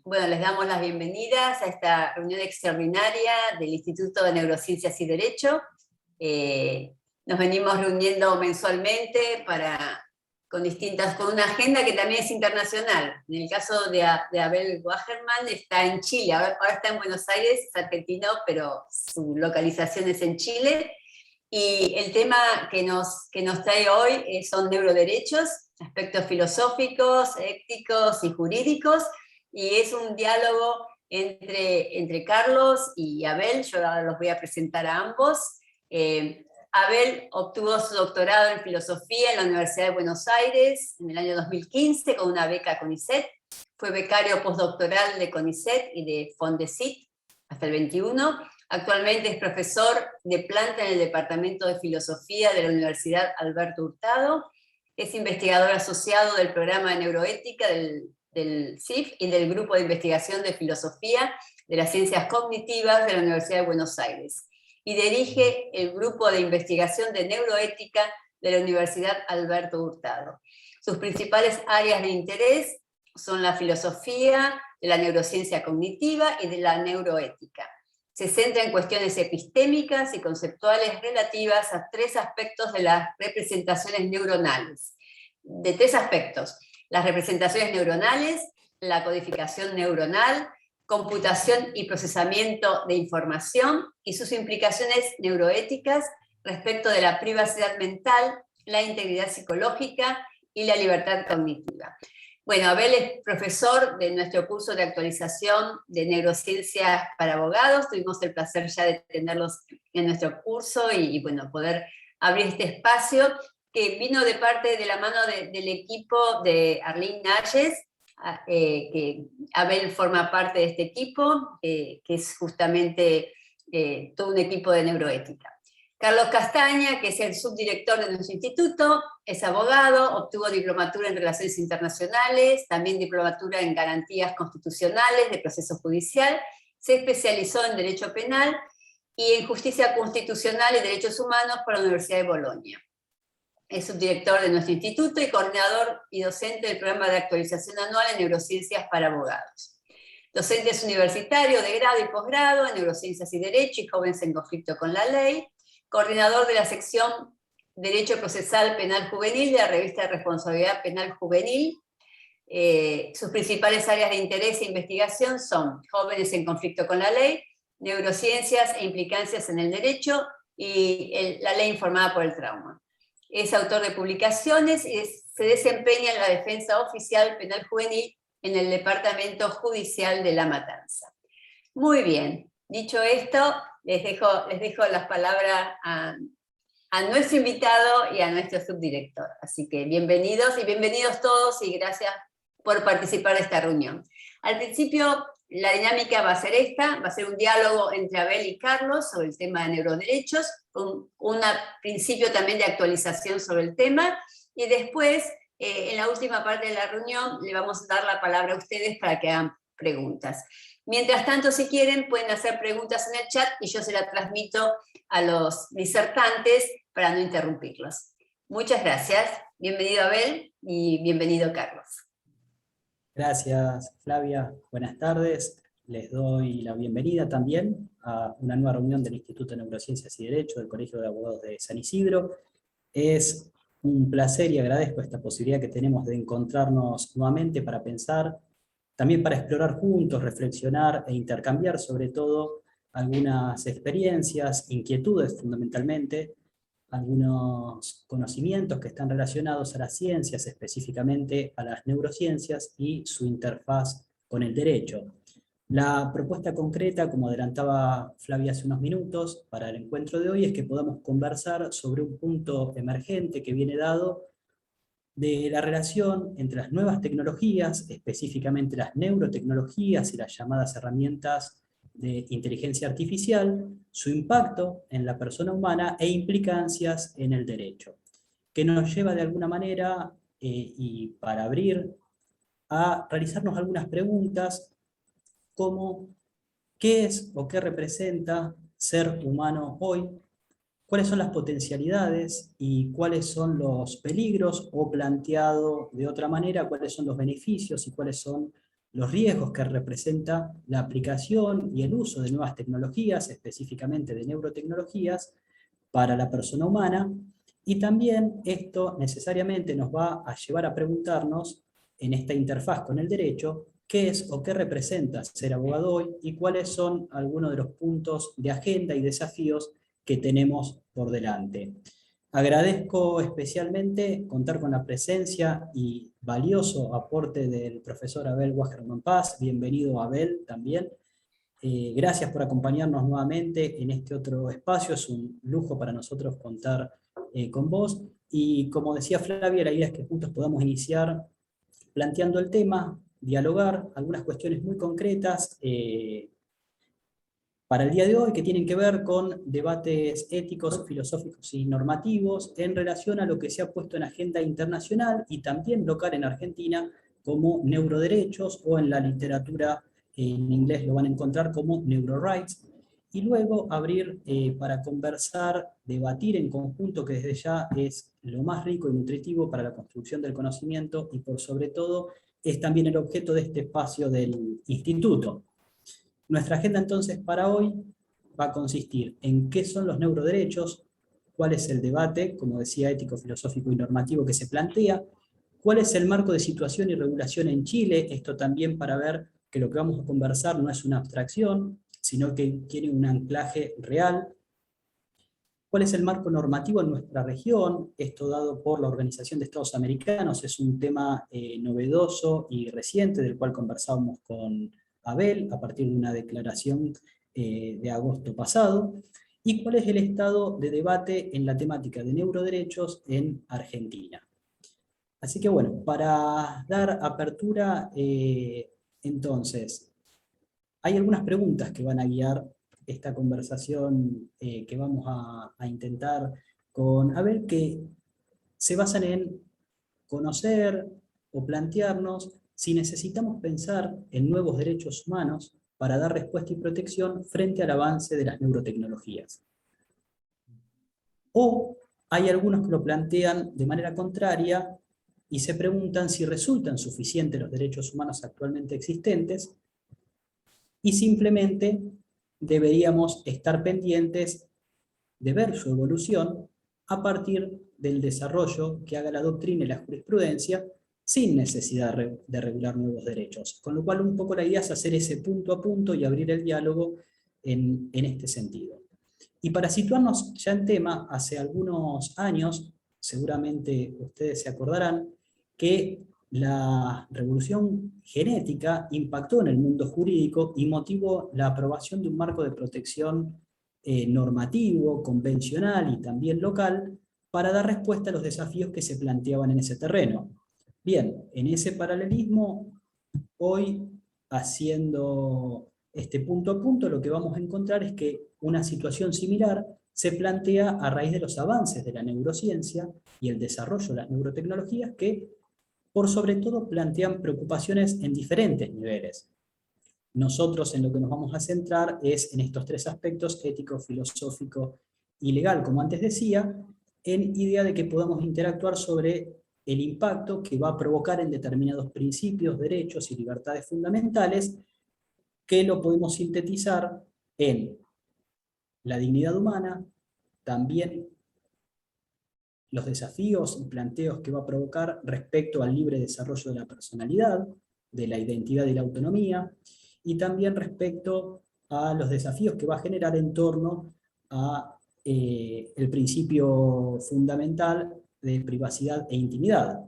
Bueno, les damos las bienvenidas a esta reunión extraordinaria del Instituto de Neurociencias y Derecho. Nos venimos reuniendo mensualmente con una agenda que también es internacional. En el caso de Abel Wagerman está en Chile, ahora está en Buenos Aires, es argentino, pero su localización es en Chile. Y el tema que nos trae hoy son neuroderechos, aspectos filosóficos, éticos y jurídicos, y es un diálogo entre Carlos y Abel. Yo ahora los voy a presentar a ambos. Abel obtuvo su doctorado en filosofía en la Universidad de Buenos Aires en el año 2015 con una beca CONICET. Fue becario postdoctoral de CONICET y de Fondesit hasta el 21. Actualmente es profesor de planta en el Departamento de Filosofía de la Universidad Alberto Hurtado. Es investigador asociado del programa de neuroética del CIF y del Grupo de Investigación de Filosofía de las Ciencias Cognitivas de la Universidad de Buenos Aires. Y dirige el Grupo de Investigación de Neuroética de la Universidad Alberto Hurtado. Sus principales áreas de interés son la filosofía, de la neurociencia cognitiva y de la neuroética. Se centra en cuestiones epistémicas y conceptuales relativas a tres aspectos de las representaciones neuronales. De tres aspectos: las representaciones neuronales, la codificación neuronal, computación y procesamiento de información y sus implicaciones neuroéticas respecto de la privacidad mental, la integridad psicológica y la libertad cognitiva. Bueno, Abel es profesor de nuestro curso de actualización de neurociencias para abogados. Tuvimos el placer ya de tenerlos en nuestro curso y bueno, poder abrir este espacio que vino de parte de la mano del equipo de Arlene Nalles, que Abel forma parte de este equipo, que es justamente todo un equipo de neuroética. Carlos Castaña, que es el subdirector de nuestro instituto, es abogado, obtuvo diplomatura en Relaciones Internacionales, también diplomatura en Garantías Constitucionales de Proceso Judicial, se especializó en Derecho Penal y en Justicia Constitucional y Derechos Humanos por la Universidad de Bolonia. Es subdirector de nuestro instituto y coordinador y docente del programa de actualización anual en Neurociencias para Abogados. Docente universitario de grado y posgrado en Neurociencias y Derecho y Jóvenes en Conflicto con la Ley, coordinador de la sección Derecho Procesal Penal Juvenil de la revista de Responsabilidad Penal Juvenil. Sus principales áreas de interés e investigación son Jóvenes en Conflicto con la Ley, Neurociencias e Implicancias en el Derecho y la Ley Informada por el Trauma. Es autor de publicaciones y se desempeña en la defensa oficial penal juvenil en el Departamento Judicial de La Matanza. Muy bien, dicho esto, les dejo las palabras a nuestro invitado y a nuestro subdirector. Así que bienvenidos y bienvenidos todos y gracias por participar de esta reunión. Al principio, la dinámica va a ser esta, va a ser un diálogo entre Abel y Carlos sobre el tema de neuroderechos, con un principio también de actualización sobre el tema, y después, en la última parte de la reunión, le vamos a dar la palabra a ustedes para que hagan preguntas. Mientras tanto, si quieren, pueden hacer preguntas en el chat y yo se las transmito a los disertantes para no interrumpirlos. Muchas gracias. Bienvenido Abel y bienvenido Carlos. Gracias, Flavia. Buenas tardes. Les doy la bienvenida también a una nueva reunión del Instituto de Neurociencias y Derecho del Colegio de Abogados de San Isidro. Es un placer y agradezco esta posibilidad que tenemos de encontrarnos nuevamente para pensar, también para explorar juntos, reflexionar e intercambiar sobre todo algunas experiencias, inquietudes fundamentalmente, algunos conocimientos que están relacionados a las ciencias, específicamente a las neurociencias y su interfaz con el derecho. La propuesta concreta, como adelantaba Flavia hace unos minutos, para el encuentro de hoy es que podamos conversar sobre un punto emergente que viene dado de la relación entre las nuevas tecnologías, específicamente las neurotecnologías y las llamadas herramientas de inteligencia artificial, su impacto en la persona humana e implicancias en el derecho, que nos lleva de alguna manera, y para abrir, a realizarnos algunas preguntas como ¿qué es o qué representa ser humano hoy? ¿Cuáles son las potencialidades y cuáles son los peligros? O planteado de otra manera, ¿cuáles son los beneficios y cuáles son los riesgos que representa la aplicación y el uso de nuevas tecnologías, específicamente de neurotecnologías, para la persona humana, y también esto necesariamente nos va a llevar a preguntarnos, en esta interfaz con el derecho, qué es o qué representa ser abogado hoy y cuáles son algunos de los puntos de agenda y desafíos que tenemos por delante. Agradezco especialmente contar con la presencia y valioso aporte del profesor Abel Wagerman Paz. Bienvenido, Abel, también. Gracias por acompañarnos nuevamente en este otro espacio. Es un lujo para nosotros contar con vos. Y como decía Flavia, la idea es que juntos podamos iniciar planteando el tema, dialogar algunas cuestiones muy concretas para el día de hoy, que tienen que ver con debates éticos, filosóficos y normativos en relación a lo que se ha puesto en agenda internacional y también local en Argentina como neuroderechos, o en la literatura en inglés lo van a encontrar como neurorights, y luego abrir para conversar, debatir en conjunto, que desde ya es lo más rico y nutritivo para la construcción del conocimiento y por sobre todo es también el objeto de este espacio del instituto. Nuestra agenda entonces para hoy va a consistir en qué son los neuroderechos, cuál es el debate, como decía, ético, filosófico y normativo que se plantea, cuál es el marco de situación y regulación en Chile, esto también para ver que lo que vamos a conversar no es una abstracción, sino que tiene un anclaje real. ¿Cuál es el marco normativo en nuestra región? Esto dado por la Organización de Estados Americanos, es un tema novedoso y reciente, del cual conversábamos con Abel, a partir de una declaración de agosto pasado. ¿Y cuál es el estado de debate en la temática de neuroderechos en Argentina? Así que bueno, para dar apertura, entonces, hay algunas preguntas que van a guiar esta conversación que vamos a intentar con Abel, que se basan en conocer o plantearnos si necesitamos pensar en nuevos derechos humanos para dar respuesta y protección frente al avance de las neurotecnologías. O hay algunos que lo plantean de manera contraria y se preguntan si resultan suficientes los derechos humanos actualmente existentes y simplemente deberíamos estar pendientes de ver su evolución a partir del desarrollo que haga la doctrina y la jurisprudencia sin necesidad de regular nuevos derechos. Con lo cual un poco la idea es hacer ese punto a punto y abrir el diálogo en este sentido. Y para situarnos ya en tema, hace algunos años, seguramente ustedes se acordarán, que la revolución genética impactó en el mundo jurídico y motivó la aprobación de un marco de protección normativo, convencional y también local para dar respuesta a los desafíos que se planteaban en ese terreno. Bien, en ese paralelismo, hoy, haciendo este punto a punto, lo que vamos a encontrar es que una situación similar se plantea a raíz de los avances de la neurociencia y el desarrollo de las neurotecnologías que, por sobre todo, plantean preocupaciones en diferentes niveles. Nosotros en lo que nos vamos a centrar es en estos tres aspectos: ético, filosófico y legal, como antes decía, en idea de que podamos interactuar sobre el impacto que va a provocar en determinados principios, derechos y libertades fundamentales, que lo podemos sintetizar en la dignidad humana, también los desafíos y planteos que va a provocar respecto al libre desarrollo de la personalidad, de la identidad y la autonomía, y también respecto a los desafíos que va a generar en torno a el principio fundamental de privacidad e intimidad.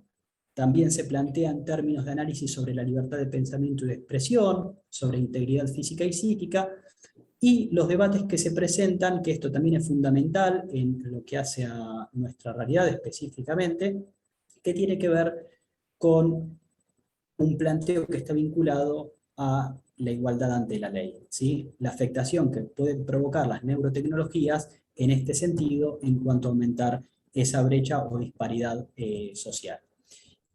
También se plantean términos de análisis sobre la libertad de pensamiento y de expresión, sobre integridad física y psíquica, y los debates que se presentan, que esto también es fundamental en lo que hace a nuestra realidad específicamente, que tiene que ver con un planteo que está vinculado a la igualdad ante la ley, ¿sí? La afectación que pueden provocar las neurotecnologías en este sentido en cuanto a aumentar esa brecha o disparidad social.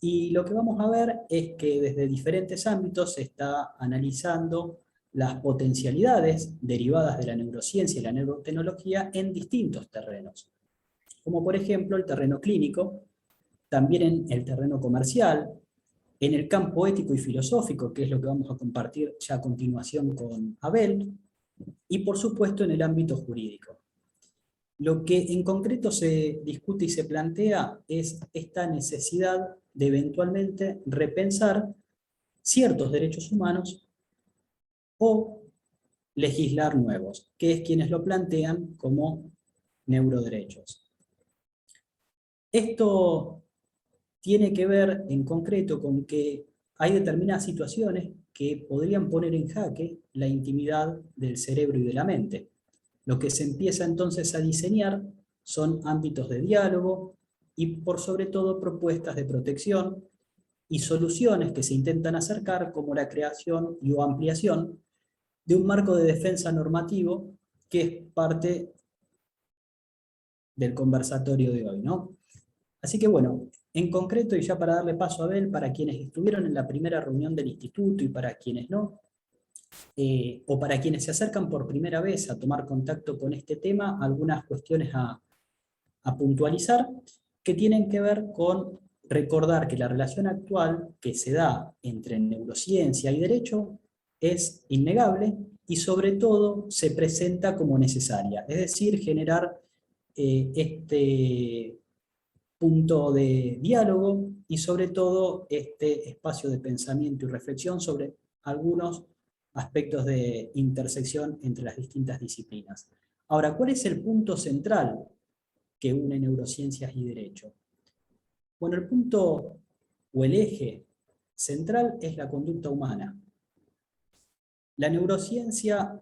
Y lo que vamos a ver es que desde diferentes ámbitos se está analizando las potencialidades derivadas de la neurociencia y la neurotecnología en distintos terrenos, como por ejemplo el terreno clínico, también en el terreno comercial, en el campo ético y filosófico, que es lo que vamos a compartir ya a continuación con Abel, y por supuesto en el ámbito jurídico. Lo que en concreto se discute y se plantea es esta necesidad de eventualmente repensar ciertos derechos humanos o legislar nuevos, que es quienes lo plantean como neuroderechos. Esto tiene que ver en concreto con que hay determinadas situaciones que podrían poner en jaque la intimidad del cerebro y de la mente. Lo que se empieza entonces a diseñar son ámbitos de diálogo y por sobre todo propuestas de protección y soluciones que se intentan acercar como la creación y o ampliación de un marco de defensa normativo que es parte del conversatorio de hoy, ¿no? Así que bueno, en concreto, y ya para darle paso a Abel, para quienes estuvieron en la primera reunión del instituto y para quienes no, o para quienes se acercan por primera vez a tomar contacto con este tema, algunas cuestiones a puntualizar que tienen que ver con recordar que la relación actual que se da entre neurociencia y derecho es innegable y sobre todo se presenta como necesaria, es decir, generar este punto de diálogo y sobre todo este espacio de pensamiento y reflexión sobre algunos aspectos de intersección entre las distintas disciplinas. Ahora, ¿cuál es el punto central que une neurociencias y derecho? Bueno, el punto o el eje central es la conducta humana. La neurociencia,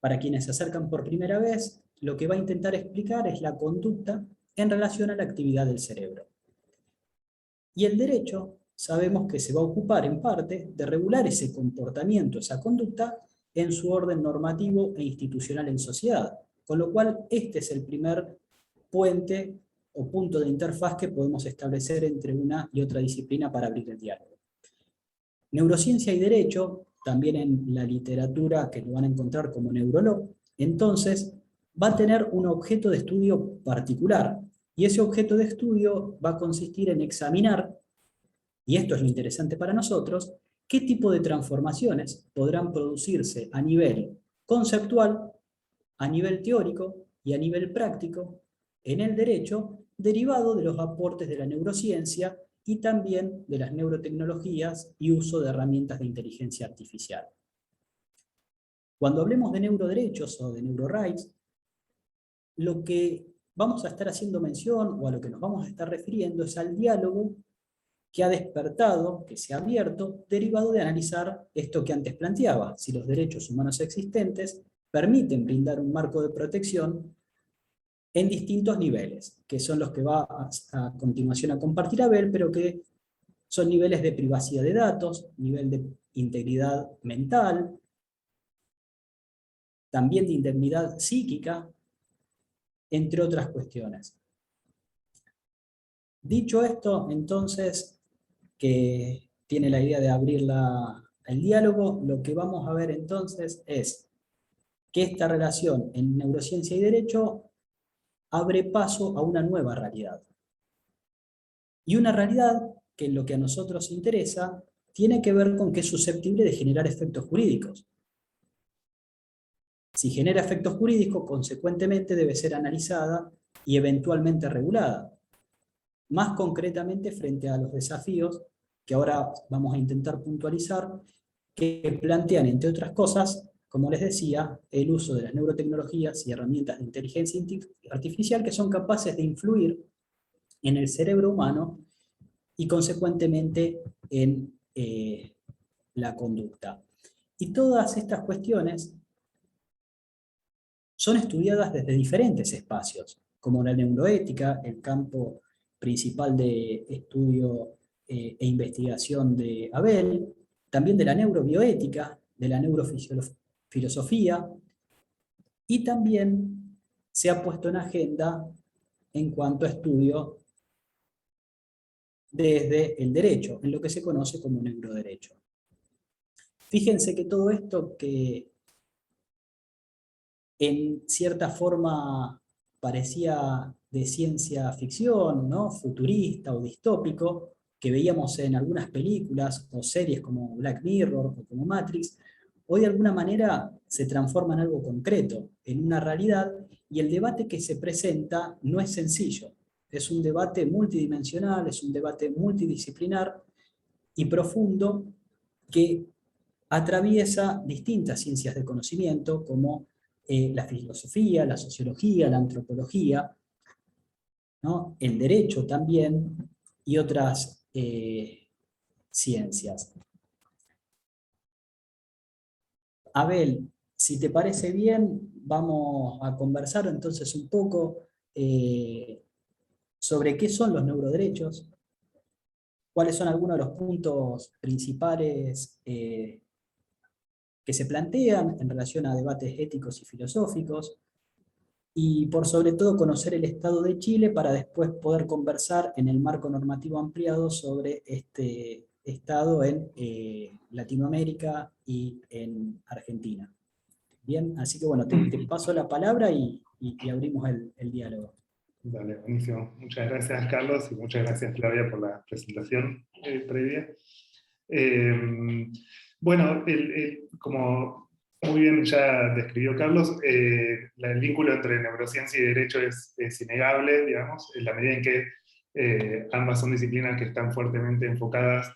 para quienes se acercan por primera vez, lo que va a intentar explicar es la conducta en relación a la actividad del cerebro. Y el derecho, sabemos que se va a ocupar en parte de regular ese comportamiento, esa conducta, en su orden normativo e institucional en sociedad. Con lo cual, este es el primer puente o punto de interfaz que podemos establecer entre una y otra disciplina para abrir el diálogo. Neurociencia y derecho, también en la literatura que lo van a encontrar como neurolog, entonces va a tener un objeto de estudio particular. Y ese objeto de estudio va a consistir en examinar, y esto es lo interesante para nosotros, qué tipo de transformaciones podrán producirse a nivel conceptual, a nivel teórico y a nivel práctico en el derecho, derivado de los aportes de la neurociencia y también de las neurotecnologías y uso de herramientas de inteligencia artificial. Cuando hablemos de neuroderechos o de neurorights, lo que vamos a estar haciendo mención o a lo que nos vamos a estar refiriendo es al diálogo que ha despertado, que se ha abierto, derivado de analizar esto que antes planteaba, si los derechos humanos existentes permiten brindar un marco de protección en distintos niveles, que son los que va a continuación a compartir Abel, pero que son niveles de privacidad de datos, nivel de integridad mental, también de integridad psíquica, entre otras cuestiones. Dicho esto, entonces, que tiene la idea de abrir el diálogo, lo que vamos a ver entonces es que esta relación en neurociencia y derecho abre paso a una nueva realidad. Y una realidad que en lo que a nosotros interesa tiene que ver con que es susceptible de generar efectos jurídicos. Si genera efectos jurídicos, consecuentemente debe ser analizada y eventualmente regulada. Más concretamente frente a los desafíos que ahora vamos a intentar puntualizar, que plantean, entre otras cosas, como les decía, el uso de las neurotecnologías y herramientas de inteligencia artificial que son capaces de influir en el cerebro humano y consecuentemente en la conducta. Y todas estas cuestiones son estudiadas desde diferentes espacios, como la neuroética, el campo principal de estudio e investigación de Abel, también de la neurobioética, de la neurofilosofía, y también se ha puesto en agenda en cuanto a estudio desde el derecho, en lo que se conoce como neuroderecho. Fíjense que todo esto que en cierta forma parecía de ciencia ficción, ¿no? Futurista o distópico, que veíamos en algunas películas o series como Black Mirror o como Matrix, hoy de alguna manera se transforma en algo concreto, en una realidad, y el debate que se presenta no es sencillo. Es un debate multidimensional, es un debate multidisciplinar y profundo que atraviesa distintas ciencias de conocimiento como la filosofía, la sociología, la antropología, ¿no? El derecho también y otras ciencias. Abel, si te parece bien, vamos a conversar entonces un poco sobre qué son los neuroderechos, cuáles son algunos de los puntos principales que se plantean en relación a debates éticos y filosóficos, y por sobre todo conocer el Estado de Chile para después poder conversar en el marco normativo ampliado sobre este Estado en Latinoamérica y en Argentina. Bien, así que bueno, te paso la palabra y abrimos el diálogo. Dale, buenísimo. Muchas gracias, Carlos, y muchas gracias, Flavia, por la presentación previa. Bueno, como muy bien ya describió Carlos, el vínculo entre neurociencia y derecho es innegable, digamos, en la medida en que ambas son disciplinas que están fuertemente enfocadas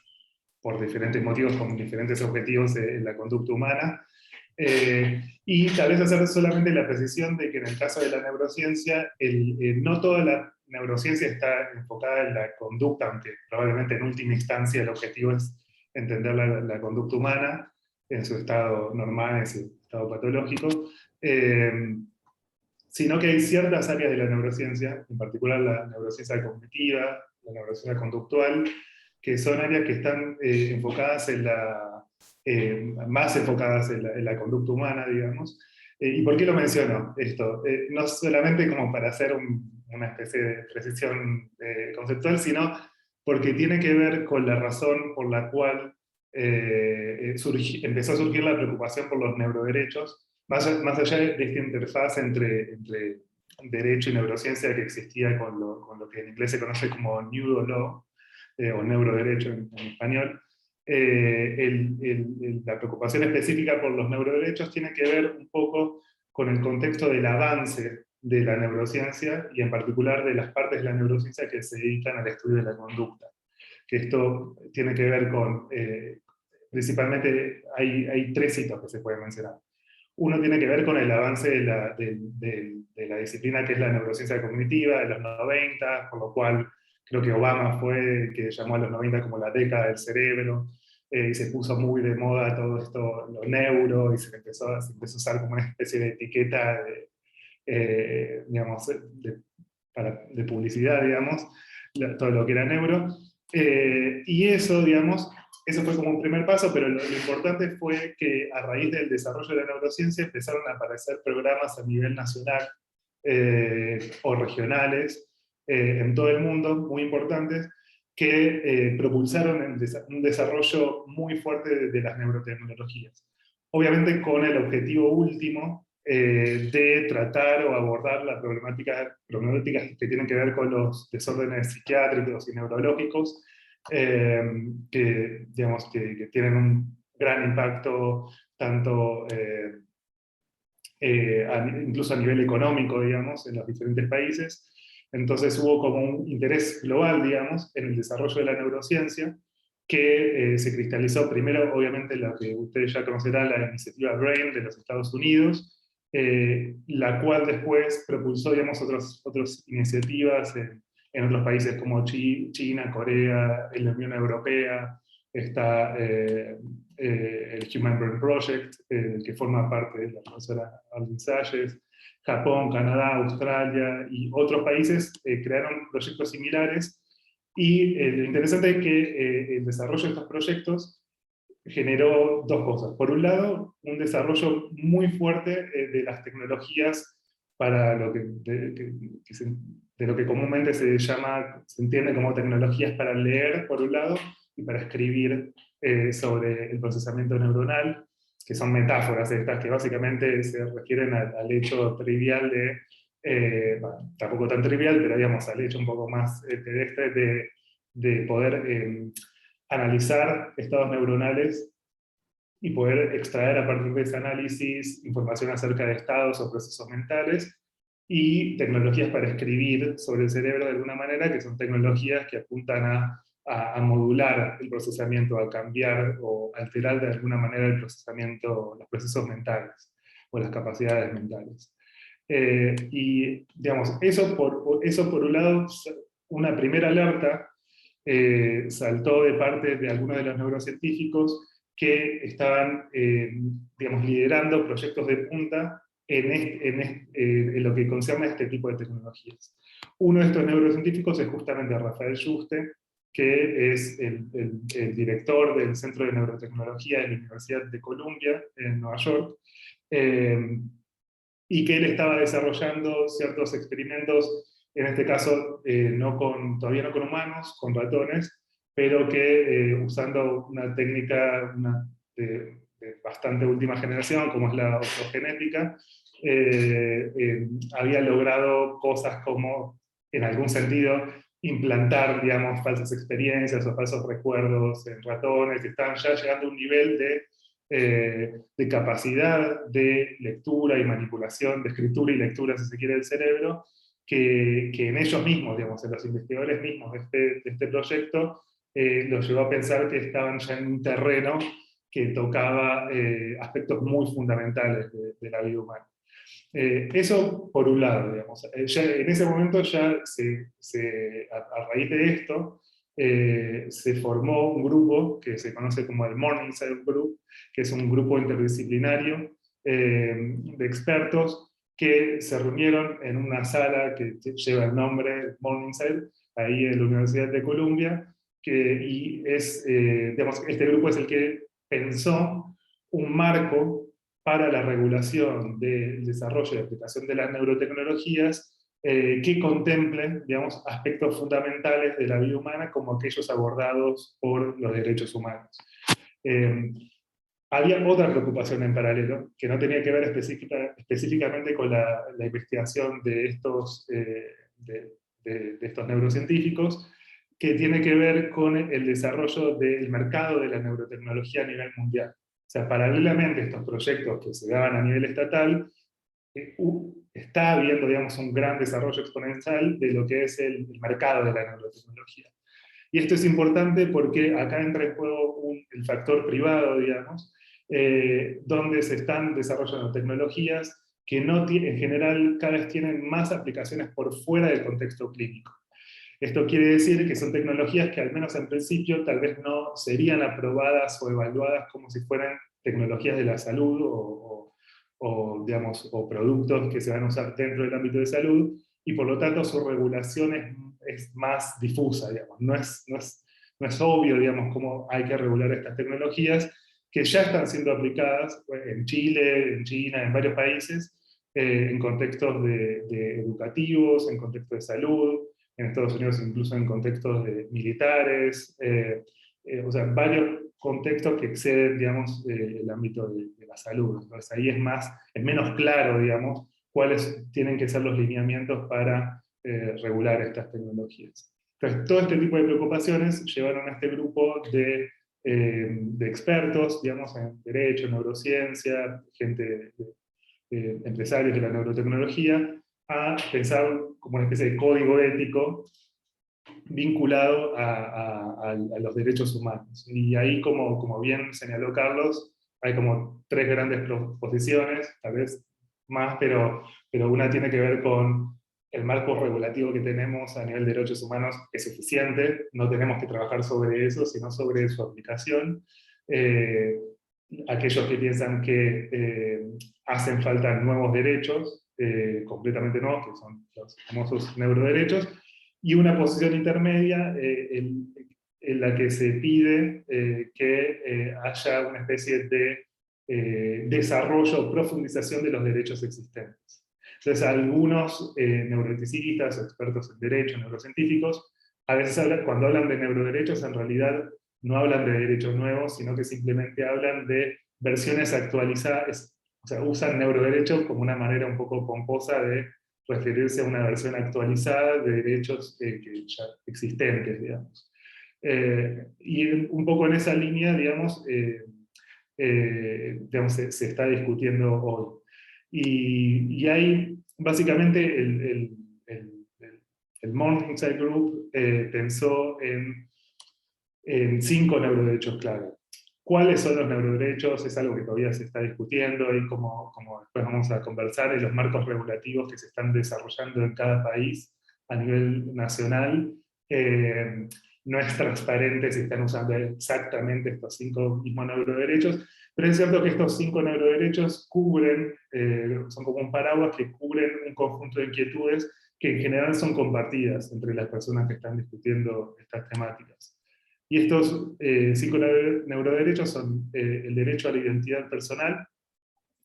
por diferentes motivos, con diferentes objetivos en la conducta humana. Y tal vez hacer solamente la precisión de que en el caso de la neurociencia, no toda la neurociencia está enfocada en la conducta, aunque probablemente en última instancia el objetivo es entender la conducta humana en su estado normal, en su estado patológico, sino que hay ciertas áreas de la neurociencia, en particular la neurociencia cognitiva, la neurociencia conductual, que son áreas que están enfocadas más enfocadas en la conducta humana, digamos. ¿Y por qué lo menciono esto? No solamente como para hacer una especie de precisión conceptual, sino porque tiene que ver con la razón por la cual empezó a surgir la preocupación por los neuroderechos, más allá de esta interfaz entre derecho y neurociencia que existía con lo que en inglés se conoce como neurolaw, o neuroderecho en español. La preocupación específica por los neuroderechos tiene que ver un poco con el contexto del avance de la neurociencia, y en particular de las partes de la neurociencia que se dedican al estudio de la conducta. Que esto tiene que ver con, principalmente hay tres hitos que se pueden mencionar. Uno tiene que ver con el avance de la disciplina que es la neurociencia cognitiva de los 90, por lo cual creo que Obama fue el que llamó a los 90 como la década del cerebro, y se puso muy de moda todo esto, lo neuro, y se empezó a usar como una especie de etiqueta digamos, de publicidad, digamos, todo lo que era neuro. Y eso, digamos, eso fue como un primer paso, pero lo importante fue que a raíz del desarrollo de la neurociencia empezaron a aparecer programas a nivel nacional o regionales en todo el mundo, muy importantes, que propulsaron un desarrollo muy fuerte de las neurotecnologías. Obviamente con el objetivo último de tratar o abordar las problemáticas que tienen que ver con los desórdenes psiquiátricos y neurológicos, digamos, que tienen un gran impacto tanto incluso a nivel económico, digamos, en los diferentes países. Entonces hubo como un interés global, digamos, en el desarrollo de la neurociencia, que se cristalizó primero, obviamente, lo que ustedes ya conocerán, la iniciativa BRAIN de los Estados Unidos, la cual después propulsó, digamos, otras iniciativas en otros países como China, Corea, en la Unión Europea. Está el Human Brain Project, que forma parte de la profesora Alvin Salles. Japón, Canadá, Australia y otros países crearon proyectos similares, y lo interesante es que el desarrollo de estos proyectos generó dos cosas. Por un lado, un desarrollo muy fuerte de las tecnologías para de lo que comúnmente se entiende como tecnologías para leer, por un lado, y para escribir sobre el procesamiento neuronal, que son metáforas estas que básicamente se refieren al hecho trivial bueno, tampoco tan trivial, pero digamos al hecho un poco más pedestre de de poder analizar estados neuronales y poder extraer a partir de ese análisis información acerca de estados o procesos mentales, y tecnologías para escribir sobre el cerebro de alguna manera, que son tecnologías que apuntan a modular el procesamiento, a cambiar o alterar de alguna manera el procesamiento, los procesos mentales, o las capacidades mentales. Y digamos, eso por un lado, una primera alerta saltó de parte de algunos de los neurocientíficos que estaban digamos, liderando proyectos de punta en lo que concierne a este tipo de tecnologías. Uno de estos neurocientíficos es justamente Rafael Yuste, que es el director del Centro de Neurotecnología de la Universidad de Columbia, en Nueva York, y que él estaba desarrollando ciertos experimentos, en este caso todavía no con humanos, con ratones, pero que usando una técnica de bastante última generación, como es la autogenética, había logrado cosas como, en algún sentido, implantar, digamos, falsas experiencias o falsos recuerdos en ratones, que estaban ya llegando a un nivel de capacidad de lectura y manipulación, de escritura y lectura, si se quiere, del cerebro, que en ellos mismos, digamos, en los investigadores mismos de este proyecto, los llevó a pensar que estaban ya en un terreno que tocaba aspectos muy fundamentales de la vida humana. Eso por un lado, digamos. Ya, en ese momento ya a raíz de esto, se formó un grupo que se conoce como el Morningside Group, que es un grupo interdisciplinario de expertos que se reunieron en una sala que lleva el nombre Morningside, ahí en la Universidad de Columbia, digamos, este grupo es el que pensó un marco para la regulación del desarrollo y aplicación de las neurotecnologías que contemplen, digamos, aspectos fundamentales de la vida humana como aquellos abordados por los derechos humanos. Había otra preocupación en paralelo, que no tenía que ver específicamente con la investigación de estos neurocientíficos, que tiene que ver con el desarrollo del mercado de la neurotecnología a nivel mundial. O sea, paralelamente a estos proyectos que se daban a nivel estatal, está habiendo, digamos, un gran desarrollo exponencial de lo que es el mercado de la neurotecnología. Y esto es importante porque acá entra en juego el factor privado, digamos, donde se están desarrollando tecnologías que en general cada vez tienen más aplicaciones por fuera del contexto clínico. Esto quiere decir que son tecnologías que al menos en principio tal vez no serían aprobadas o evaluadas como si fueran tecnologías de la salud digamos, o productos que se van a usar dentro del ámbito de salud, y por lo tanto su regulación es más difusa, digamos. No es obvio, digamos, cómo hay que regular estas tecnologías que ya están siendo aplicadas en Chile, en China, en varios países, en contextos educativos, en contextos de salud, en Estados Unidos incluso en contextos militares, o sea, varios contextos que exceden, digamos, el ámbito de la salud. Entonces ahí es menos claro, digamos, cuáles tienen que ser los lineamientos para regular estas tecnologías. Entonces todo este tipo de preocupaciones llevaron a este grupo de expertos, digamos, en derecho, en neurociencia, empresarios de la neurotecnología, a pensar como una especie de código ético vinculado a los derechos humanos. Y ahí, como bien señaló Carlos, hay como tres grandes posiciones, tal vez más, pero una tiene que ver con el marco regulativo que tenemos a nivel de derechos humanos es suficiente, no tenemos que trabajar sobre eso, sino sobre su aplicación. Aquellos que piensan que hacen falta nuevos derechos, completamente nuevos, que son los famosos neuroderechos, y una posición intermedia en la que se pide que haya una especie de desarrollo o profundización de los derechos existentes. Entonces, algunos neuroeticistas o expertos en derecho, neurocientíficos, a veces cuando hablan de neuroderechos, en realidad no hablan de derechos nuevos, sino que simplemente hablan de versiones actualizadas, o sea, usan neuroderechos como una manera un poco pomposa de referirse a una versión actualizada de derechos que ya existentes, digamos. Y un poco en esa línea, digamos, se está discutiendo hoy. Y hay, básicamente, el Morningside Group pensó en 5 neuroderechos clave. ¿Cuáles son los neuroderechos? Es algo que todavía se está discutiendo, y como después vamos a conversar, en los marcos regulativos que se están desarrollando en cada país a nivel nacional. No es transparente si están usando exactamente estos 5 mismos neuroderechos, pero es cierto que estos 5 neuroderechos cubren, son como un paraguas que cubren un conjunto de inquietudes que en general son compartidas entre las personas que están discutiendo estas temáticas. Y estos 5 neuroderechos son el derecho a la identidad personal,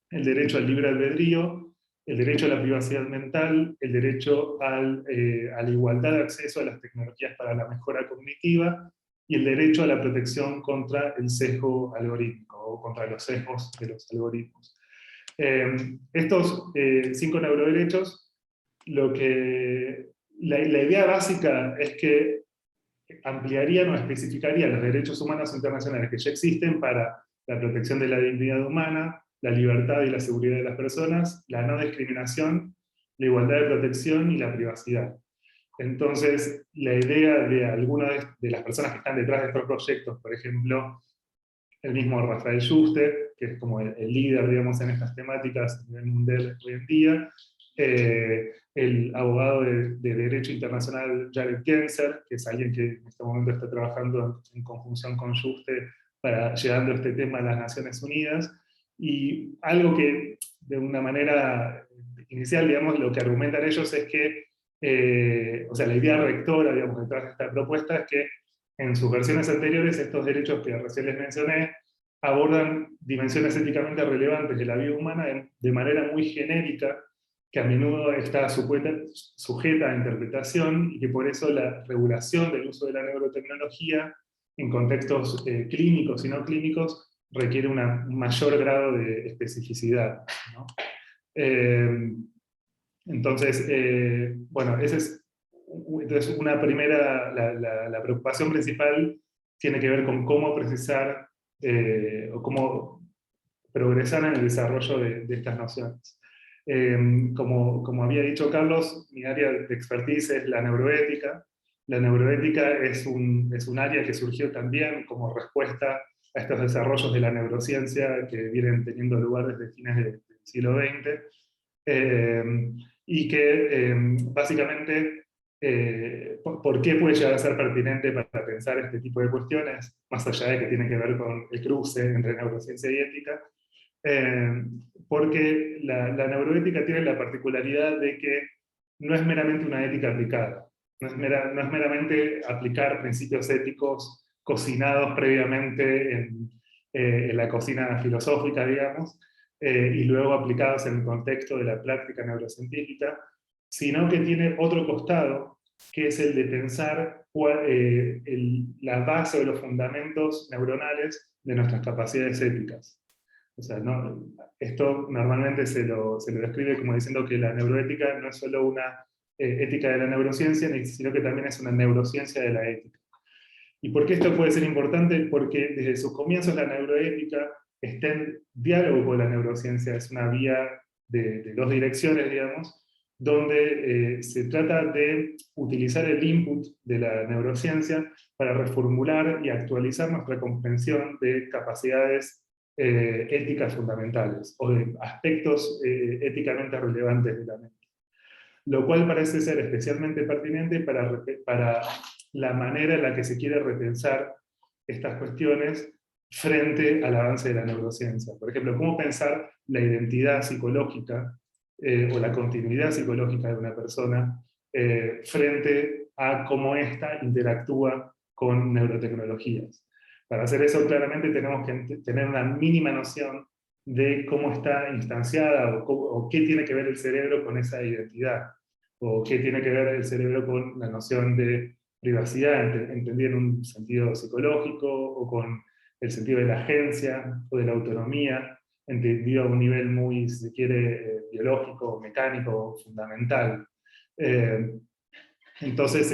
el derecho al libre albedrío, el derecho a la privacidad mental, el derecho a la igualdad de acceso a las tecnologías para la mejora cognitiva, y el derecho a la protección contra el sesgo algorítmico, o contra los sesgos de los algoritmos. Estos 5 neuroderechos, la idea básica es que ampliarían o especificarían los derechos humanos internacionales que ya existen para la protección de la dignidad humana, la libertad y la seguridad de las personas, la no discriminación, la igualdad de protección y la privacidad. Entonces, la idea de algunas de las personas que están detrás de estos proyectos, por ejemplo, el mismo Rafael Juste, que es como el líder, digamos, en estas temáticas a nivel mundial hoy en día, el abogado de Derecho Internacional Jared Genser, que es alguien que en este momento está trabajando en conjunción con Juste para llevando este tema a las Naciones Unidas, y algo que de una manera inicial, digamos, lo que argumentan ellos es que, o sea, la idea rectora, digamos, detrás de esta propuesta es que en sus versiones anteriores estos derechos que recién les mencioné abordan dimensiones éticamente relevantes de la vida humana de manera muy genérica, que a menudo está sujeta a interpretación, y que por eso la regulación del uso de la neurotecnología en contextos clínicos y no clínicos requiere un mayor grado de especificidad, ¿no? Entonces, bueno, esa es entonces una primera, la preocupación principal tiene que ver con cómo precisar o cómo progresar en el desarrollo de estas nociones. Como había dicho Carlos, mi área de expertise es la neuroética. La neuroética es un área que surgió también como respuesta a estos desarrollos de la neurociencia que vienen teniendo lugar desde fines del siglo XX, y que básicamente, ¿por qué puede llegar a ser pertinente para pensar este tipo de cuestiones, más allá de que tiene que ver con el cruce entre neurociencia y ética? Porque la neuroética tiene la particularidad de que no es meramente una ética aplicada, no es meramente aplicar principios éticos cocinados previamente en la cocina filosófica, digamos, y luego aplicados en el contexto de la práctica neurocientífica, sino que tiene otro costado, que es el de pensar la base o los fundamentos neuronales de nuestras capacidades éticas. O sea, esto normalmente se lo describe como diciendo que la neuroética no es solo una ética de la neurociencia, sino que también es una neurociencia de la ética. ¿Y por qué esto puede ser importante? Porque desde sus comienzos la neuroética está en diálogo con la neurociencia, es una vía de 2 direcciones, digamos, donde se trata de utilizar el input de la neurociencia para reformular y actualizar nuestra comprensión de capacidades éticas fundamentales, o de aspectos éticamente relevantes de la mente. Lo cual parece ser especialmente pertinente para la manera en la que se quiere repensar estas cuestiones frente al avance de la neurociencia. Por ejemplo, cómo pensar la identidad psicológica o la continuidad psicológica de una persona frente a cómo ésta interactúa con neurotecnologías. Para hacer eso, claramente tenemos que tener una mínima noción de cómo está instanciada o qué tiene que ver el cerebro con esa identidad, o qué tiene que ver el cerebro con la noción de privacidad, entendida en un sentido psicológico, o con el sentido de la agencia o de la autonomía, entendido a un nivel muy, si se quiere, biológico, mecánico, fundamental. Entonces,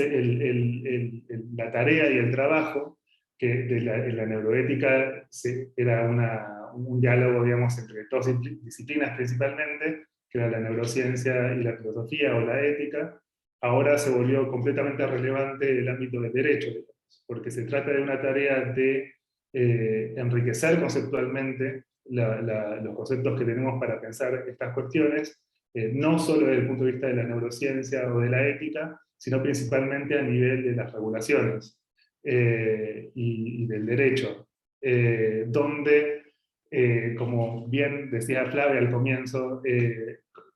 la tarea y el trabajo en la neuroética era un diálogo, digamos, entre dos disciplinas principalmente, que era la neurociencia y la filosofía o la ética. Ahora se volvió completamente relevante el ámbito del derecho, digamos, porque se trata de una tarea de enriquecer conceptualmente los conceptos que tenemos para pensar estas cuestiones, no solo desde el punto de vista de la neurociencia o de la ética, sino principalmente a nivel de las regulaciones y del derecho, donde, como bien decía Flavia al comienzo,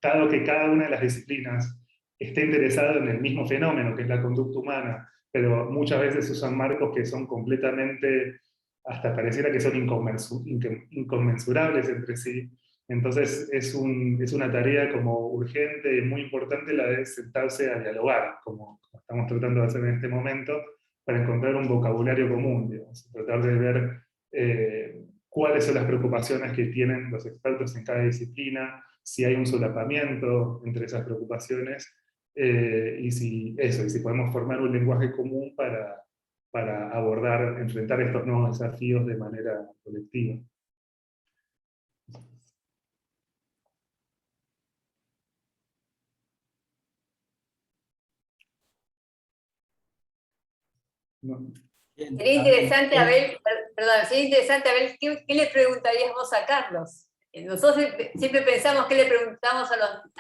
dado que cada una de las disciplinas está interesada en el mismo fenómeno, que es la conducta humana, pero muchas veces usan marcos que son completamente, hasta pareciera que son inconmensurables entre sí. Entonces es una tarea como urgente y muy importante la de sentarse a dialogar, como estamos tratando de hacer en este momento, para encontrar un vocabulario común, digamos, tratar de ver cuáles son las preocupaciones que tienen los expertos en cada disciplina, si hay un solapamiento entre esas preocupaciones, y si podemos formar un lenguaje común para abordar, enfrentar estos nuevos desafíos de manera colectiva. No. Sería interesante, Abel, ¿qué le preguntarías vos a Carlos? Nosotros siempre pensamos qué le preguntamos a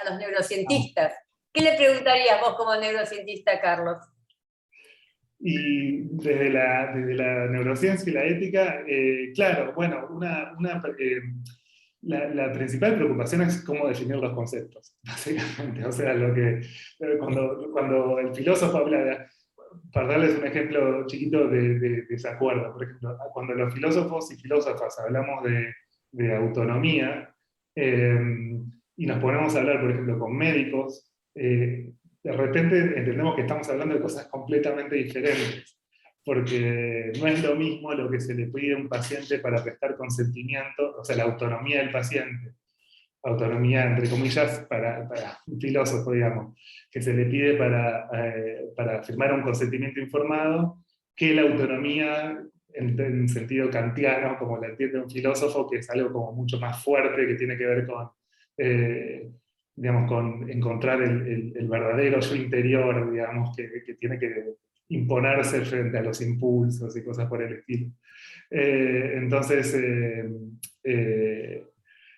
los neurocientistas. ¿Qué le preguntarías vos como neurocientista a Carlos? Y desde la neurociencia y la ética, claro, bueno, la principal preocupación es cómo definir los conceptos, básicamente. O sea, cuando el filósofo habla para darles un ejemplo chiquito de desacuerdo, por ejemplo, cuando los filósofos y filósofas hablamos de autonomía, y nos ponemos a hablar, por ejemplo, con médicos, de repente entendemos que estamos hablando de cosas completamente diferentes, porque no es lo mismo lo que se le pide a un paciente para prestar consentimiento, o sea, la autonomía del paciente, autonomía entre comillas para un filósofo, digamos, que se le pide para firmar un consentimiento informado, que la autonomía en sentido kantiano, como la entiende un filósofo, que es algo como mucho más fuerte, que tiene que ver con, digamos, con encontrar el verdadero yo interior, digamos, que tiene que imponerse frente a los impulsos y cosas por el estilo. Entonces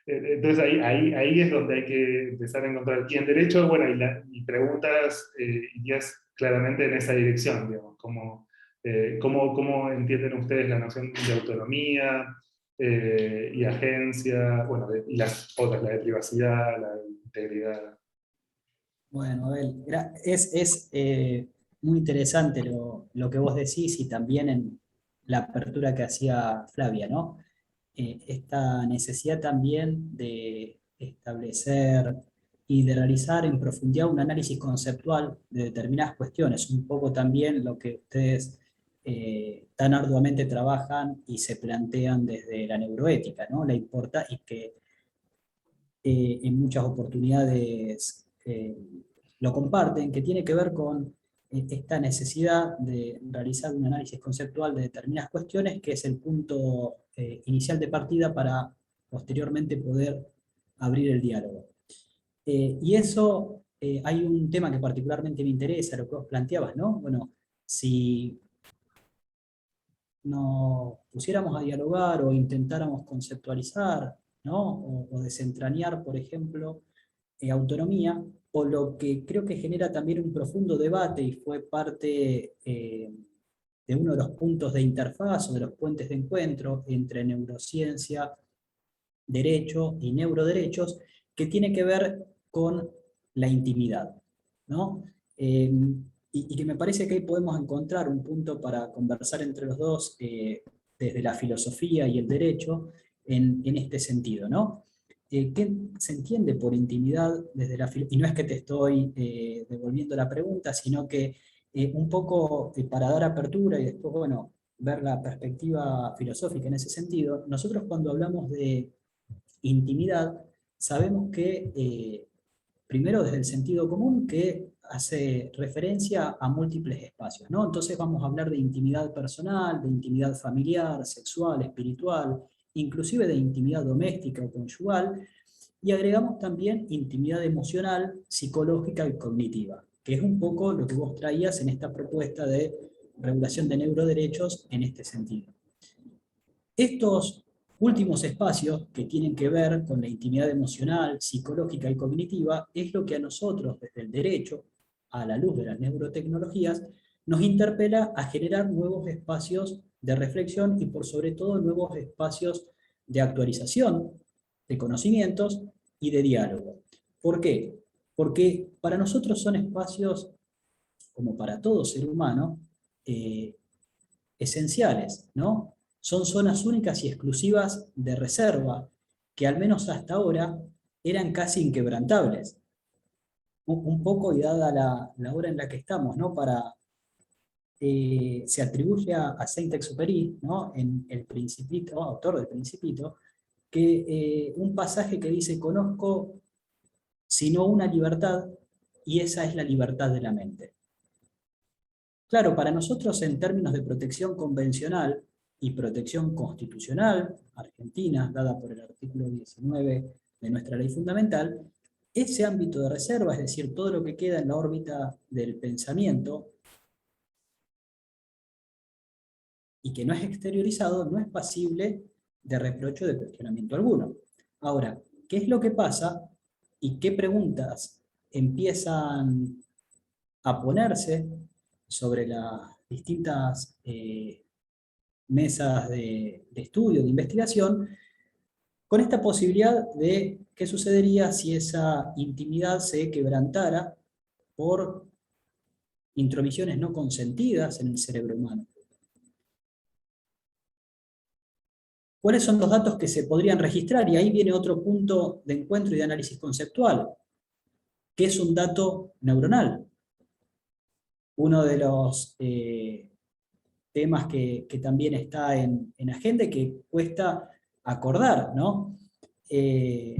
ahí es donde hay que empezar a encontrar. Y en derecho, bueno, y preguntas irías claramente en esa dirección, digamos, ¿cómo entienden ustedes la noción de autonomía y agencia, bueno, y las otras, la de privacidad, la de integridad? Bueno, Abel, es muy interesante lo que vos decís y también en la apertura que hacía Flavia, ¿no? Esta necesidad también de establecer y de realizar en profundidad un análisis conceptual de determinadas cuestiones, un poco también lo que ustedes tan arduamente trabajan y se plantean desde la neuroética, ¿no? Y que en muchas oportunidades lo comparten, que tiene que ver con esta necesidad de realizar un análisis conceptual de determinadas cuestiones, que es el punto inicial de partida para posteriormente poder abrir el diálogo. Y eso, hay un tema que particularmente me interesa, lo que vos planteabas, ¿no? Bueno, si nos pusiéramos a dialogar o intentáramos conceptualizar, ¿no? o desentrañar, por ejemplo, autonomía, o lo que creo que genera también un profundo debate y fue parte de uno de los puntos de interfaz o de los puentes de encuentro entre neurociencia, derecho y neuroderechos, que tiene que ver con la intimidad, ¿no? Y que me parece que ahí podemos encontrar un punto para conversar entre los dos desde la filosofía y el derecho en este sentido, ¿no? ¿Qué se entiende por intimidad desde la filosofía? Y no es que te estoy devolviendo la pregunta, sino que un poco para dar apertura y después, bueno, ver la perspectiva filosófica en ese sentido. Nosotros cuando hablamos de intimidad, sabemos que Primero desde el sentido común, que hace referencia a múltiples espacios, ¿no? Entonces vamos a hablar de intimidad personal, de intimidad familiar, sexual, espiritual, inclusive de intimidad doméstica o conyugal, y agregamos también intimidad emocional, psicológica y cognitiva, que es un poco lo que vos traías en esta propuesta de regulación de neuroderechos en este sentido. Estos últimos espacios que tienen que ver con la intimidad emocional, psicológica y cognitiva es lo que a nosotros, desde el derecho, a la luz de las neurotecnologías, nos interpela a generar nuevos espacios de reflexión y por sobre todo nuevos espacios de actualización de conocimientos y de diálogo. ¿Por qué? Porque para nosotros son espacios, como para todo ser humano, esenciales, ¿no? Son zonas únicas y exclusivas de reserva, que al menos hasta ahora eran casi inquebrantables. Un poco, y dada la hora en la que estamos, ¿no? Se atribuye a Saint-Exupéry, ¿no? En El Principito, autor del Principito, que un pasaje que dice: conozco sino una libertad, y esa es la libertad de la mente. Claro, para nosotros en términos de protección convencional y protección constitucional argentina, dada por el artículo 19 de nuestra ley fundamental, ese ámbito de reserva, es decir, todo lo que queda en la órbita del pensamiento y que no es exteriorizado, no es pasible de reproche o de cuestionamiento alguno. Ahora, ¿qué es lo que pasa y qué preguntas empiezan a ponerse sobre las distintas mesas de estudio, de investigación, con esta posibilidad de qué sucedería si esa intimidad se quebrantara por intromisiones no consentidas en el cerebro humano? ¿Cuáles son los datos que se podrían registrar? Y ahí viene otro punto de encuentro y de análisis conceptual. ¿Qué es un dato neuronal? Uno de los temas que también está en agenda y que cuesta acordar, ¿no? Y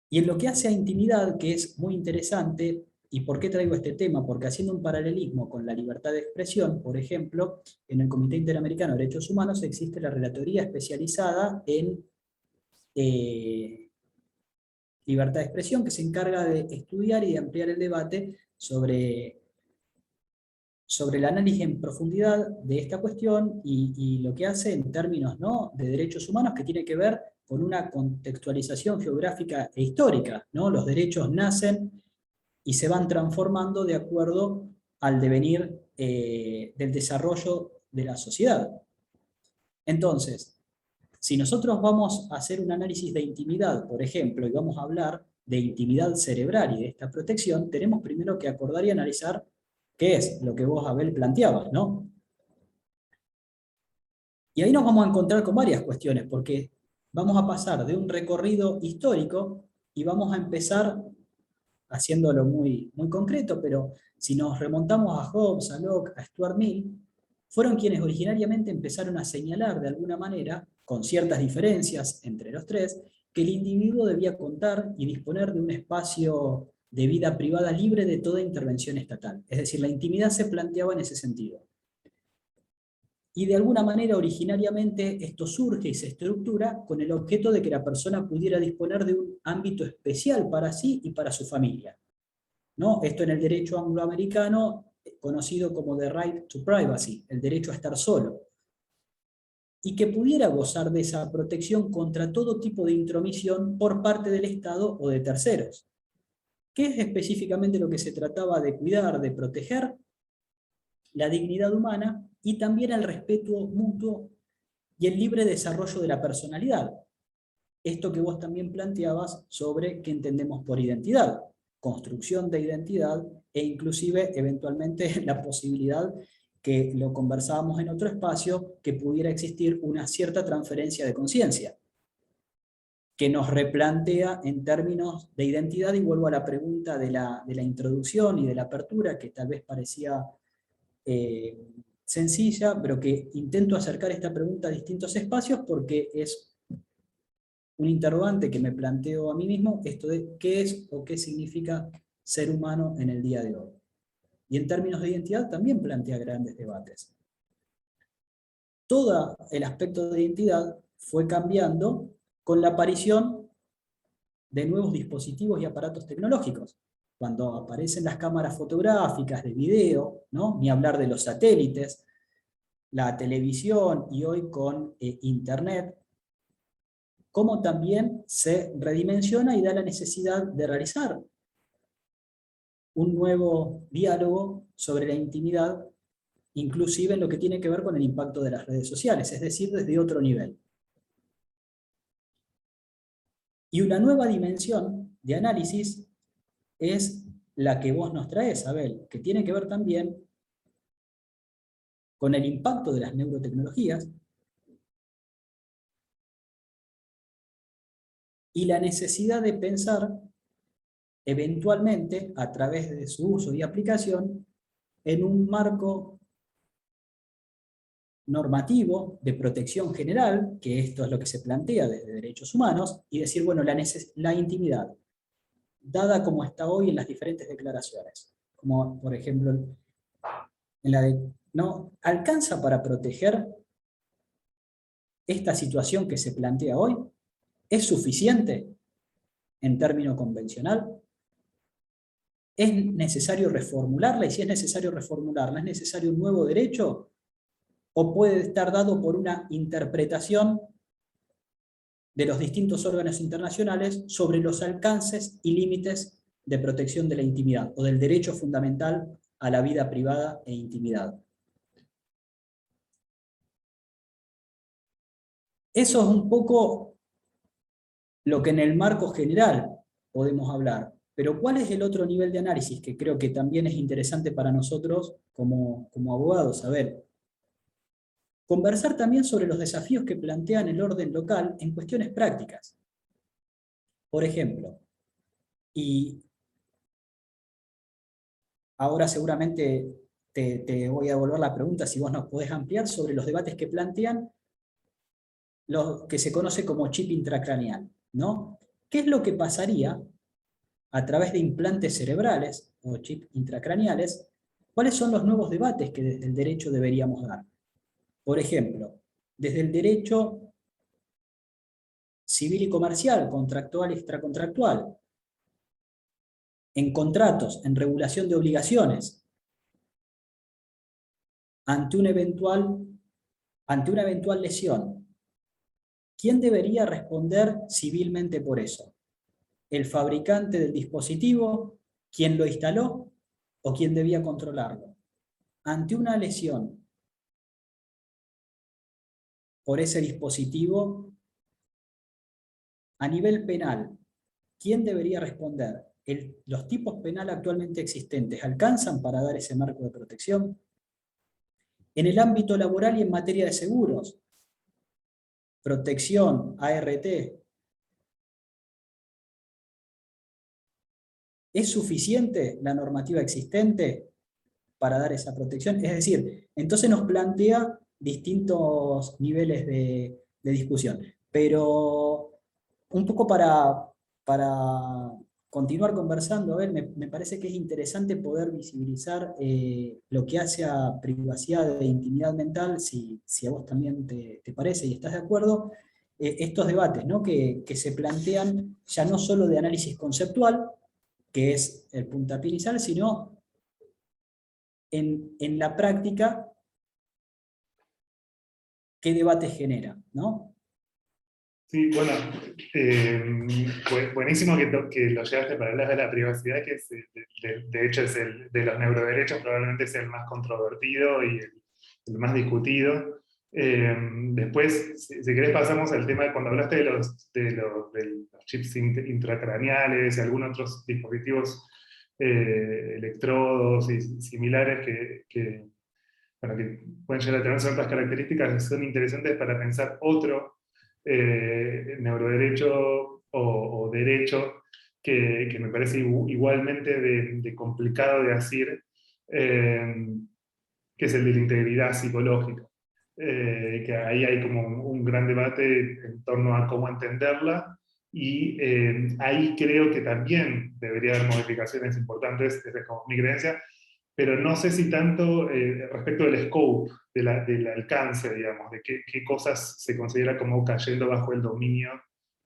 en lo que hace a intimidad, que es muy interesante, ¿y por qué traigo este tema? Porque haciendo un paralelismo con la libertad de expresión, por ejemplo, en el Comité Interamericano de Derechos Humanos existe la Relatoría especializada en libertad de expresión, que se encarga de estudiar y de ampliar el debate sobre el análisis en profundidad de esta cuestión y lo que hace en términos, ¿no?, de derechos humanos, que tiene que ver con una contextualización geográfica e histórica, ¿no? Los derechos nacen y se van transformando de acuerdo al devenir del desarrollo de la sociedad. Entonces, si nosotros vamos a hacer un análisis de intimidad, por ejemplo, y vamos a hablar de intimidad cerebral y de esta protección, tenemos primero que acordar y analizar qué es lo que vos, Abel, planteabas, ¿no? Y ahí nos vamos a encontrar con varias cuestiones, porque vamos a pasar de un recorrido histórico y vamos a empezar haciéndolo muy, muy concreto, pero si nos remontamos a Hobbes, a Locke, a Stuart Mill, fueron quienes originariamente empezaron a señalar de alguna manera, con ciertas diferencias entre los tres, que el individuo debía contar y disponer de un espacio de vida privada libre de toda intervención estatal. Es decir, la intimidad se planteaba en ese sentido. Y de alguna manera originariamente esto surge y se estructura con el objeto de que la persona pudiera disponer de un ámbito especial para sí y para su familia, ¿no? Esto en el derecho angloamericano conocido como the right to privacy, el derecho a estar solo, y que pudiera gozar de esa protección contra todo tipo de intromisión por parte del Estado o de terceros. ¿Qué es específicamente lo que se trataba de cuidar, de proteger? La dignidad humana y también el respeto mutuo y el libre desarrollo de la personalidad. Esto que vos también planteabas sobre qué entendemos por identidad, construcción de identidad e inclusive eventualmente la posibilidad, que lo conversábamos en otro espacio, que pudiera existir una cierta transferencia de conciencia, que nos replantea en términos de identidad, y vuelvo a la pregunta de la introducción y de la apertura, que tal vez parecía sencilla, pero que intento acercar esta pregunta a distintos espacios porque es un interrogante que me planteo a mí mismo, esto de qué es o qué significa ser humano en el día de hoy. Y en términos de identidad también plantea grandes debates. Todo el aspecto de identidad fue cambiando con la aparición de nuevos dispositivos y aparatos tecnológicos. Cuando aparecen las cámaras fotográficas, de video, ¿no? Ni hablar de los satélites, la televisión y hoy con Internet, cómo también se redimensiona y da la necesidad de realizar un nuevo diálogo sobre la intimidad, inclusive en lo que tiene que ver con el impacto de las redes sociales, es decir, desde otro nivel. Y una nueva dimensión de análisis es la que vos nos traes, Abel, que tiene que ver también con el impacto de las neurotecnologías y la necesidad de pensar eventualmente, a través de su uso y aplicación, en un marco normativo de protección general, que esto es lo que se plantea desde derechos humanos, y decir, bueno, la intimidad, dada como está hoy en las diferentes declaraciones, como por ejemplo en la de, ¿no? ¿Alcanza para proteger esta situación que se plantea hoy? ¿Es suficiente en término convencional? ¿Es necesario reformularla? Y si es necesario reformularla, ¿es necesario un nuevo derecho? ¿O puede estar dado por una interpretación de los distintos órganos internacionales sobre los alcances y límites de protección de la intimidad o del derecho fundamental a la vida privada e intimidad? Eso es un poco lo que en el marco general podemos hablar. Pero ¿cuál es el otro nivel de análisis que creo que también es interesante para nosotros como abogados? A ver, conversar también sobre los desafíos que plantean el orden local en cuestiones prácticas. Por ejemplo, y ahora seguramente te voy a devolver la pregunta si vos nos podés ampliar sobre los debates que plantean lo que se conoce como chip intracraneal, ¿no? ¿Qué es lo que pasaría a través de implantes cerebrales o chips intracraneales? ¿Cuáles son los nuevos debates que desde el derecho deberíamos dar? Por ejemplo, desde el derecho civil y comercial, contractual y extracontractual, en contratos, en regulación de obligaciones, ante una eventual lesión, ¿quién debería responder civilmente por eso? ¿El fabricante del dispositivo, quien lo instaló o quien debía controlarlo? Ante una lesión por ese dispositivo, a nivel penal, ¿quién debería responder? ¿Los tipos penales actualmente existentes alcanzan para dar ese marco de protección? En el ámbito laboral y en materia de seguros, protección, ART, ¿es suficiente la normativa existente para dar esa protección? Es decir, entonces nos plantea distintos niveles de discusión. Pero un poco para continuar conversando, a ver, me parece que es interesante poder visibilizar lo que hace a privacidad e intimidad mental, si a vos también te parece y estás de acuerdo, estos debates, ¿no? que se plantean ya no solo de análisis conceptual, que es el puntapié inicial, sino en la práctica, ¿qué debate genera? ¿No? Sí, bueno, buenísimo que lo llevaste para hablar de la privacidad, que es, de hecho es de los neuroderechos probablemente es el más controvertido y el más discutido. Después, si querés pasamos al tema, cuando hablaste de los chips intracraneales y algunos otros dispositivos electrodos y similares bueno, que pueden llegar a tener ciertas características que son interesantes para pensar otro neuroderecho o derecho que me parece igualmente de complicado de asir, que es el de la integridad psicológica. que ahí hay como un gran debate en torno a cómo entenderla, y ahí creo que también debería haber modificaciones importantes, esa es como mi creencia, pero no sé si tanto respecto del scope, del alcance, digamos, de qué cosas se considera como cayendo bajo el dominio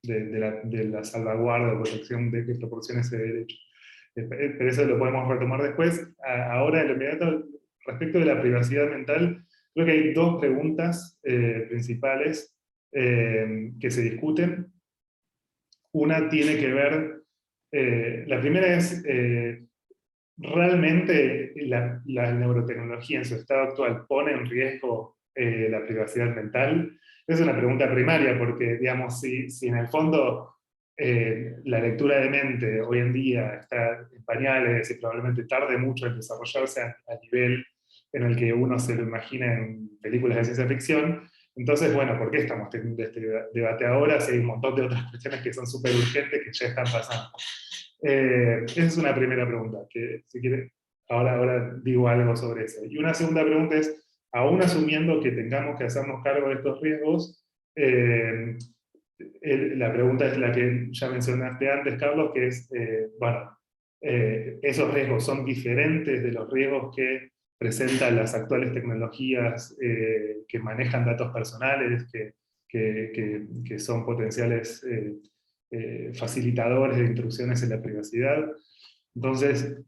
de la salvaguarda o protección de que proporciona ese derecho. Pero eso lo podemos retomar después. Ahora, en lo inmediato, respecto de la privacidad mental, creo que hay dos preguntas principales que se discuten. Una tiene que ver, la primera es, ¿realmente la neurotecnología en su estado actual pone en riesgo la privacidad mental? Es una pregunta primaria, porque, digamos, si en el fondo la lectura de mente hoy en día está en pañales y probablemente tarde mucho en desarrollarse a nivel en el que uno se lo imagina en películas de ciencia ficción, entonces, bueno, ¿por qué estamos teniendo este debate ahora si hay un montón de otras cuestiones que son súper urgentes que ya están pasando? Esa es una primera pregunta, que si quiere, ahora digo algo sobre eso. Y una segunda pregunta es, aún asumiendo que tengamos que hacernos cargo de estos riesgos, la pregunta es la que ya mencionaste antes, Carlos, que es, bueno, esos riesgos son diferentes de los riesgos que presentan las actuales tecnologías que manejan datos personales, que son potenciales facilitadores de intrusiones en la privacidad. Entonces,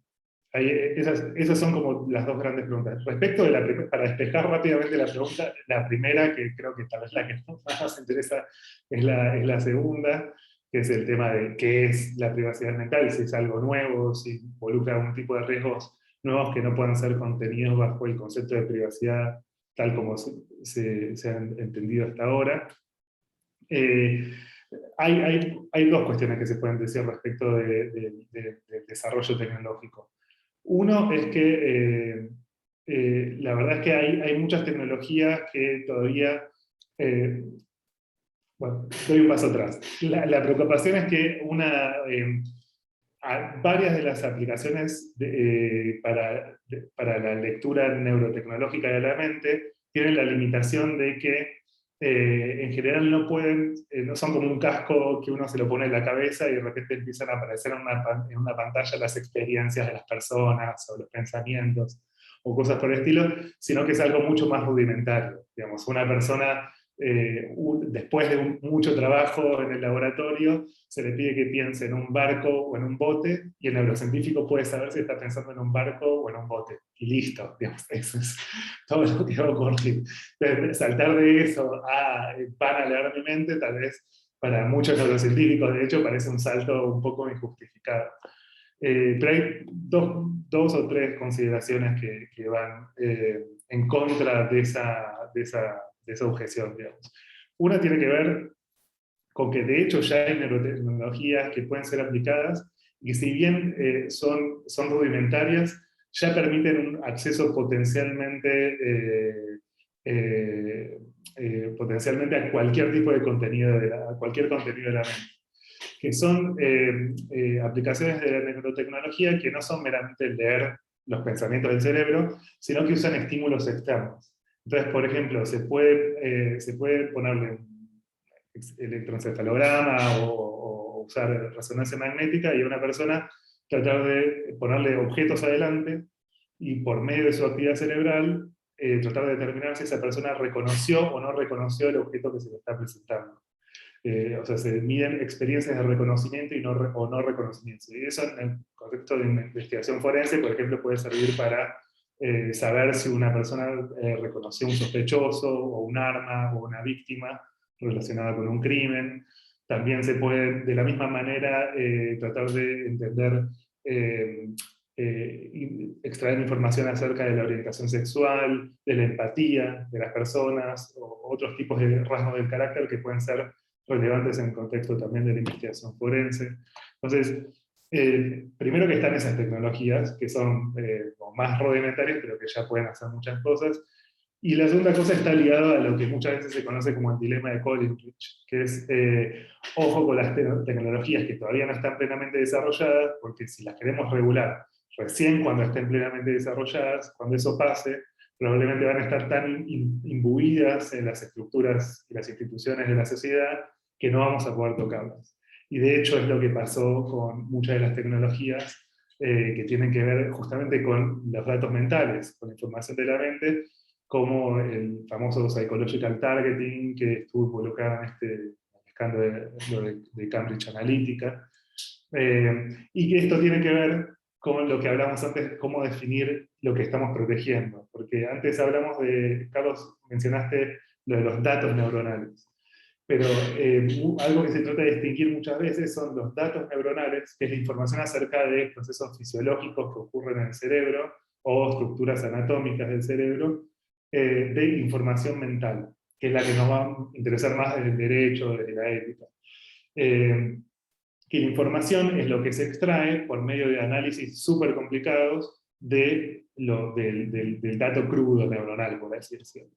esas son como las dos grandes preguntas. Respecto de para despejar rápidamente la pregunta, la primera, que creo que tal vez la que más nos interesa, es la segunda, que es el tema de qué es la privacidad mental, si es algo nuevo, si involucra algún tipo de riesgos nuevos que no puedan ser contenidos bajo el concepto de privacidad tal como se han entendido hasta ahora. Hay dos cuestiones que se pueden decir respecto del desarrollo tecnológico. Uno es que la verdad es que hay muchas tecnologías que todavía... bueno, doy un paso atrás. La preocupación es que varias de las aplicaciones para la lectura neurotecnológica de la mente tienen la limitación de que en general no son como un casco que uno se lo pone en la cabeza y de repente empiezan a aparecer en una pantalla las experiencias de las personas o los pensamientos o cosas por el estilo, sino que es algo mucho más rudimentario. Digamos, una persona, después de mucho trabajo en el laboratorio, se le pide que piense en un barco o en un bote, y el neurocientífico puede saber si está pensando en un barco o en un bote. Y listo, digamos, eso es todo lo que va a ocurrir. Entonces, saltar de eso a van a leer mi mente, tal vez para muchos neurocientíficos, de hecho, parece un salto un poco injustificado. Pero hay dos o tres consideraciones que van en contra de esa objeción, digamos. Una tiene que ver con que de hecho ya hay neurotecnologías que pueden ser aplicadas y si bien son rudimentarias, ya permiten un acceso potencialmente a cualquier tipo de contenido, a cualquier contenido de la mente, que son aplicaciones de la neurotecnología que no son meramente leer los pensamientos del cerebro, sino que usan estímulos externos. Entonces, por ejemplo, se puede ponerle un electroencefalograma o usar resonancia magnética y a una persona tratar de ponerle objetos adelante y por medio de su actividad cerebral tratar de determinar si esa persona reconoció o no reconoció el objeto que se le está presentando. O sea, se miden experiencias de reconocimiento o no reconocimiento. Y eso en el contexto de investigación forense, por ejemplo, puede servir para saber si una persona reconoció un sospechoso, o un arma, o una víctima relacionada con un crimen. También se puede, de la misma manera, tratar de entender, extraer información acerca de la orientación sexual, de la empatía de las personas, o otros tipos de rasgos del carácter que pueden ser relevantes en el contexto también de la investigación forense. Entonces, primero que están esas tecnologías, que son más rudimentarias, pero que ya pueden hacer muchas cosas. Y la segunda cosa está ligada a lo que muchas veces se conoce como el dilema de Collingridge, que es, ojo con las tecnologías que todavía no están plenamente desarrolladas, porque si las queremos regular recién cuando estén plenamente desarrolladas, cuando eso pase, probablemente van a estar tan imbuidas en las estructuras y las instituciones de la sociedad que no vamos a poder tocarlas. Y de hecho es lo que pasó con muchas de las tecnologías que tienen que ver justamente con los datos mentales, con la información de la mente, como el famoso psychological targeting que estuvo involucrado en este escándalo de Cambridge Analytica, y que esto tiene que ver con lo que hablamos antes, cómo definir lo que estamos protegiendo, porque antes hablamos de, Carlos, mencionaste lo de los datos neuronales, pero algo que se trata de distinguir muchas veces son los datos neuronales, que es la información acerca de procesos fisiológicos que ocurren en el cerebro, o estructuras anatómicas del cerebro, de información mental, que es la que nos va a interesar más desde el derecho, desde la ética. Que la información es lo que se extrae por medio de análisis súper complicados del dato crudo neuronal, por así decirlo.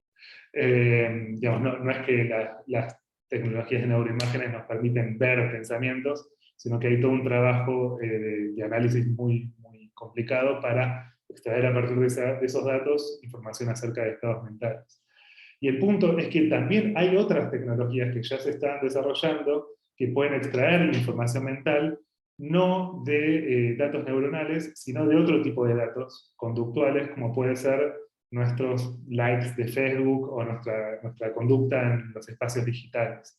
Digamos, no es que las tecnologías de neuroimágenes nos permiten ver pensamientos, sino que hay todo un trabajo de análisis muy, muy complicado para extraer a partir de esos datos información acerca de estados mentales. Y el punto es que también hay otras tecnologías que ya se están desarrollando que pueden extraer la información mental, no de datos neuronales, sino de otro tipo de datos conductuales, como puede ser nuestros likes de Facebook o nuestra conducta en los espacios digitales.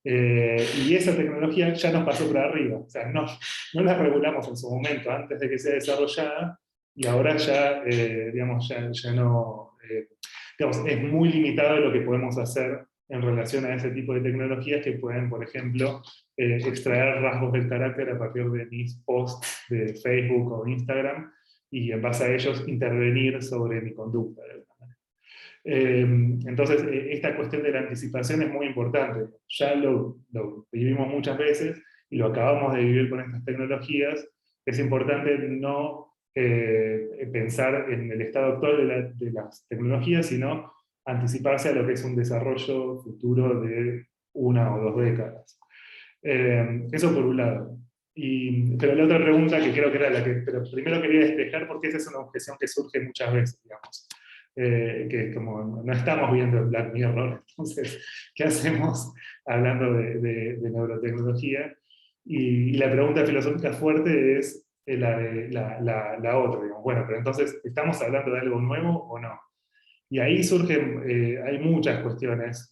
Y esa tecnología ya nos pasó por arriba, o sea, no la regulamos en su momento, antes de que sea desarrollada, y ahora ya, digamos, ya no... digamos, es muy limitado lo que podemos hacer en relación a ese tipo de tecnologías que pueden, por ejemplo, extraer rasgos del carácter a partir de mis posts de Facebook o Instagram, y en base a ellos intervenir sobre mi conducta. Entonces, esta cuestión de la anticipación es muy importante. Ya lo vivimos muchas veces, y lo acabamos de vivir con estas tecnologías. Es importante no pensar en el estado actual de las tecnologías, sino anticiparse a lo que es un desarrollo futuro de 1 o 2 décadas. Eso por un lado. Pero la otra pregunta, que creo que era la que... Pero primero quería despejar, porque esa es una objeción que surge muchas veces, digamos. Que es como, no estamos viendo el Black Mirror, entonces, ¿qué hacemos hablando de neurotecnología? Y la pregunta filosófica fuerte es la otra, digamos. Bueno, pero entonces, ¿estamos hablando de algo nuevo o no? Y ahí surgen, hay muchas cuestiones,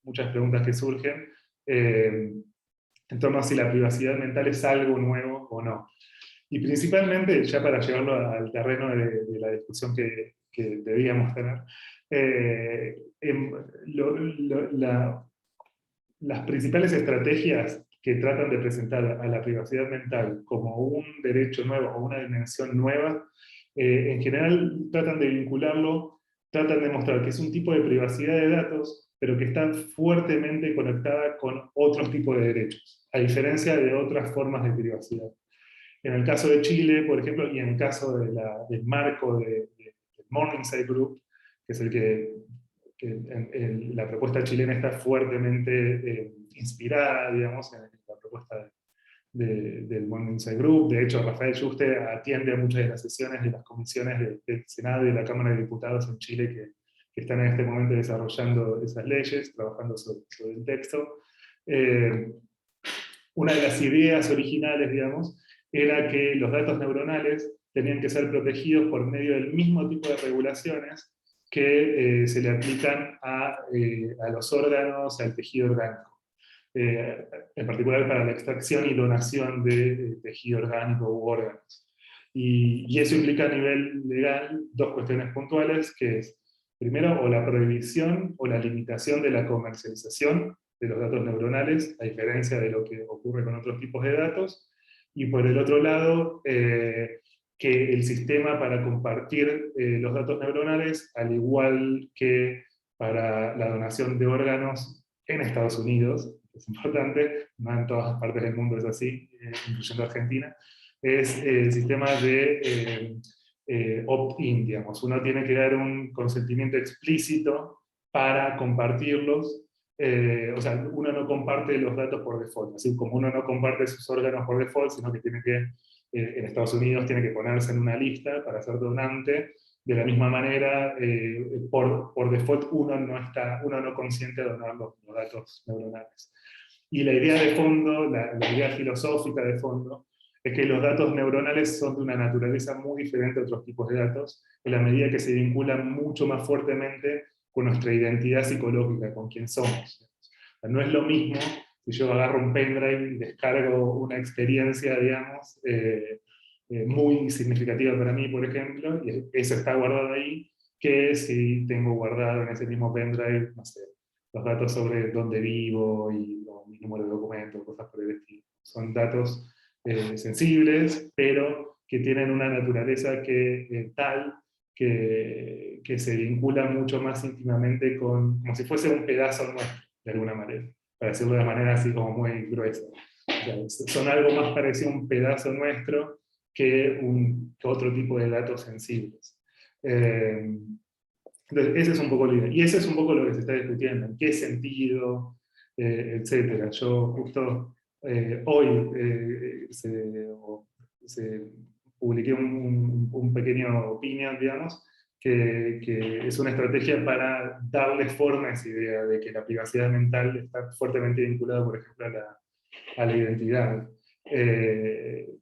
muchas preguntas que surgen en torno a si la privacidad mental es algo nuevo o no. Y principalmente, ya para llevarlo al terreno de la discusión que debíamos tener, las principales estrategias que tratan de presentar a la privacidad mental como un derecho nuevo o una dimensión nueva, en general tratan de vincularlo, tratan de mostrar que es un tipo de privacidad de datos, pero que está fuertemente conectada con otros tipos de derechos, a diferencia de otras formas de privacidad. En el caso de Chile, por ejemplo, y en el caso del marco del Morningside Group, que es el que la propuesta chilena está fuertemente inspirada, digamos, en la propuesta del Morningside Group. De hecho, Rafael Yuste atiende a muchas de las sesiones de las comisiones del Senado y de la Cámara de Diputados en Chile que están en este momento desarrollando esas leyes, trabajando sobre el texto. Una de las ideas originales, digamos, era que los datos neuronales tenían que ser protegidos por medio del mismo tipo de regulaciones que se le aplican a los órganos, al tejido orgánico. En particular para la extracción y donación de tejido orgánico u órganos. Y eso implica a nivel legal dos cuestiones puntuales, que es, primero, o la prohibición o la limitación de la comercialización de los datos neuronales, a diferencia de lo que ocurre con otros tipos de datos, y por el otro lado, que el sistema para compartir los datos neuronales, al igual que para la donación de órganos en Estados Unidos, es importante, no en todas partes del mundo es así, incluyendo Argentina, es el sistema de opt-in, digamos. Uno tiene que dar un consentimiento explícito para compartirlos. O sea, uno no comparte los datos por default, así como uno no comparte sus órganos por default, sino que tiene que, en Estados Unidos, tiene que ponerse en una lista para ser donante, de la misma manera, por default uno no consiente donar los datos neuronales. Y la idea de fondo, la idea filosófica de fondo, es que los datos neuronales son de una naturaleza muy diferente a otros tipos de datos, en la medida que se vinculan mucho más fuertemente con nuestra identidad psicológica, con quién somos. O sea, no es lo mismo si yo agarro un pendrive y descargo una experiencia, digamos, muy significativa para mí, por ejemplo, y eso está guardado ahí, que si tengo guardado en ese mismo pendrive, no sé, los datos sobre dónde vivo y mi número de documento, cosas por el estilo. Son datos sensibles, pero que tienen una naturaleza tal que se vincula mucho más íntimamente con, como si fuese un pedazo nuestro, de alguna manera, para decirlo de manera así como muy gruesa. O sea, son algo más parecido a un pedazo nuestro que otro tipo de datos sensibles. Entonces, ese es un poco la idea. Y ese es un poco lo que se está discutiendo, en qué sentido, etcétera. Yo justo hoy publiqué un pequeño opinion, digamos, que es una estrategia para darle forma a esa idea de que la privacidad mental está fuertemente vinculada, por ejemplo, a la identidad. Que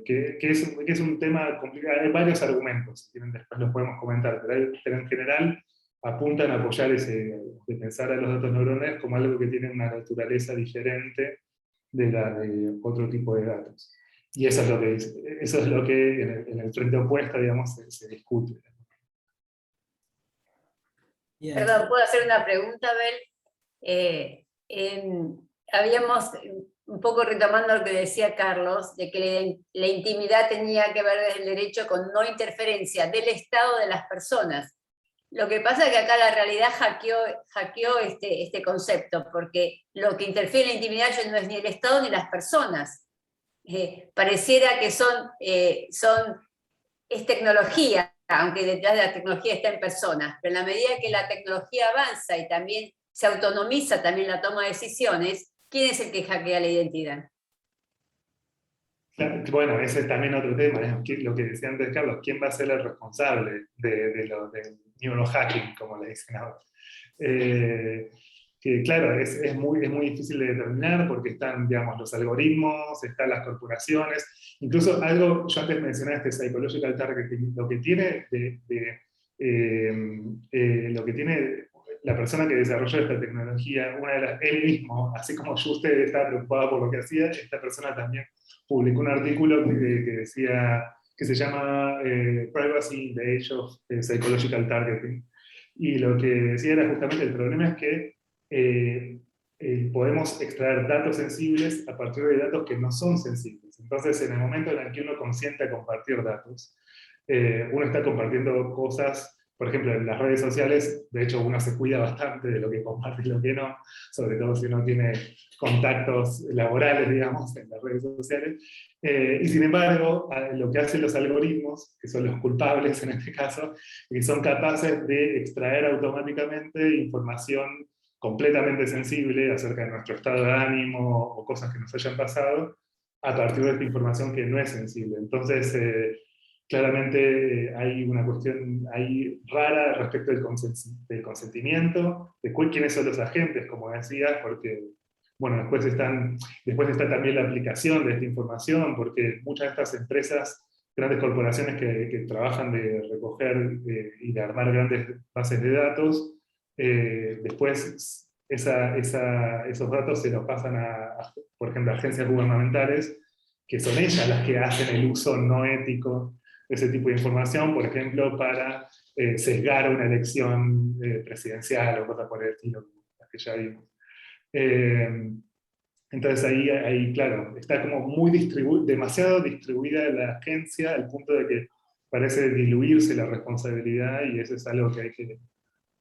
es un tema complicado. Hay varios argumentos, después los podemos comentar, pero en general apuntan a apoyar ese idea, de pensar a los datos neuronales como algo que tiene una naturaleza diferente de la de otro tipo de datos. Y eso es lo que en el frente opuesto, digamos, se discute. Bien. Perdón, ¿puedo hacer una pregunta, Abel? Habíamos, un poco retomando lo que decía Carlos, de que la intimidad tenía que ver desde el derecho con no interferencia del Estado de las personas. Lo que pasa es que acá la realidad hackeó este concepto, porque lo que interfiere en la intimidad ya no es ni el Estado ni las personas. Pareciera que es tecnología, aunque detrás de la tecnología está en personas, pero en la medida que la tecnología avanza y también se autonomiza también la toma de decisiones, ¿quién es el que hackea la identidad? Bueno, ese es también otro tema, lo que decía antes Carlos, ¿quién va a ser el responsable del neurohacking, como le dicen ahora? Que claro, es muy difícil de determinar porque están, digamos, los algoritmos, están las corporaciones, incluso algo, yo antes mencioné psychological targeting, lo que tiene lo que tiene la persona que desarrolló esta tecnología, él mismo, así como yo usted estaba preocupado por lo que hacía, esta persona también publicó un artículo que decía, que se llama Privacy in the Age of Psychological Targeting. Y lo que decía era justamente el problema es que podemos extraer datos sensibles a partir de datos que no son sensibles. Entonces, en el momento en el que uno consiente a compartir datos, uno está compartiendo cosas, por ejemplo, en las redes sociales, de hecho uno se cuida bastante de lo que comparte y lo que no, sobre todo si uno tiene contactos laborales, digamos, en las redes sociales. Y sin embargo, lo que hacen los algoritmos, que son los culpables en este caso, que son capaces de extraer automáticamente información completamente sensible acerca de nuestro estado de ánimo o cosas que nos hayan pasado, a partir de esta información que no es sensible. Entonces, claramente hay una cuestión ahí rara respecto del consentimiento, de quiénes son los agentes, como decías, porque, bueno, después está también la aplicación de esta información, porque muchas de estas empresas, grandes corporaciones que trabajan de recoger y de armar grandes bases de datos, después esos datos se los pasan por ejemplo, a agencias gubernamentales, que son ellas las que hacen el uso no ético de ese tipo de información, por ejemplo, para sesgar una elección presidencial o cosas por el estilo, las que ya vimos. Entonces ahí, claro, está como demasiado distribuida la agencia al punto de que parece diluirse la responsabilidad, y eso es algo que hay que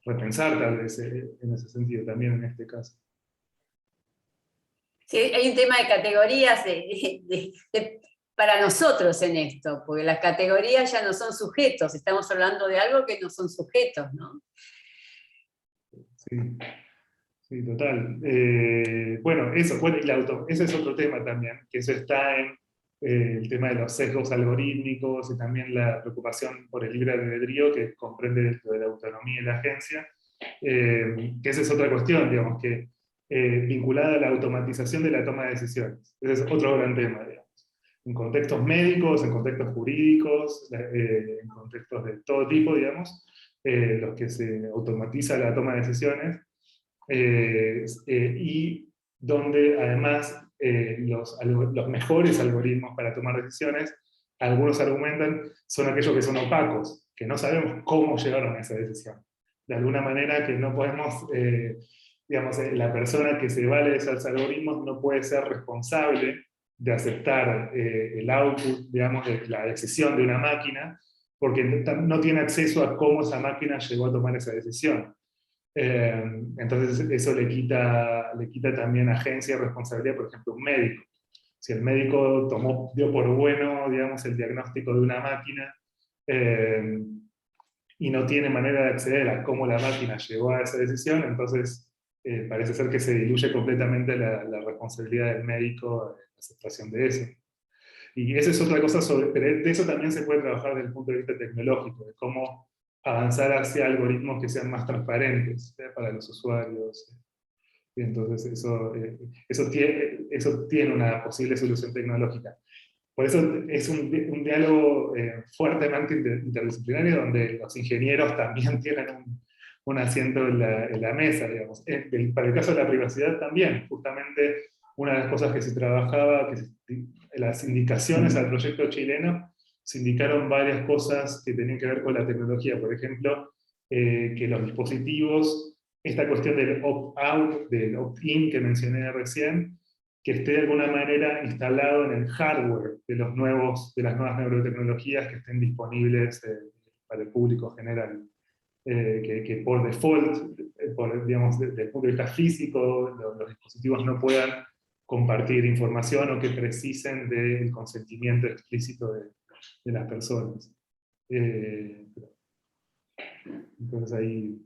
repensar tal vez en ese sentido también en este caso. Sí, hay un tema de categorías para nosotros en esto, porque las categorías ya no son sujetos, estamos hablando de algo que no son sujetos, ¿no? Sí, total. Bueno, ese es otro tema también, que eso está el tema de los sesgos algorítmicos y también la preocupación por el libre albedrío que comprende lo de la autonomía y la agencia, que esa es otra cuestión, digamos, que vinculada a la automatización de la toma de decisiones. Ese es otro gran tema, digamos. En contextos médicos, en contextos jurídicos, en contextos de todo tipo, digamos, los que se automatiza la toma de decisiones, y donde además los mejores algoritmos para tomar decisiones, algunos argumentan, son aquellos que son opacos, que no sabemos cómo llegaron a esa decisión. De alguna manera que no podemos, digamos, la persona que se vale de esos algoritmos no puede ser responsable de aceptar el output, digamos, de la decisión de una máquina, porque no tiene acceso a cómo esa máquina llegó a tomar esa decisión. Entonces eso le quita también agencia y responsabilidad, por ejemplo, a un médico. Si el médico dio por bueno, digamos, el diagnóstico de una máquina, y no tiene manera de acceder a cómo la máquina llegó a esa decisión, entonces parece ser que se diluye completamente la responsabilidad del médico en la aceptación de eso. Y esa es otra cosa, pero de eso también se puede trabajar desde el punto de vista tecnológico, de cómo avanzar hacia algoritmos que sean más transparentes para los usuarios. Y entonces eso tiene una posible solución tecnológica. Por eso es un diálogo fuertemente interdisciplinario, donde los ingenieros también tienen un asiento en la mesa, digamos. Para el caso de la privacidad también, justamente una de las cosas que se trabajaba, las indicaciones al proyecto chileno, se indicaron varias cosas que tenían que ver con la tecnología. Por ejemplo, que los dispositivos, esta cuestión del opt-out, del opt-in que mencioné recién, que esté de alguna manera instalado en el hardware de las nuevas neurotecnologías que estén disponibles para el público general. Que por default, digamos, desde el punto de vista físico, los dispositivos no puedan compartir información o que precisen del consentimiento explícito de las personas. Entonces ahí...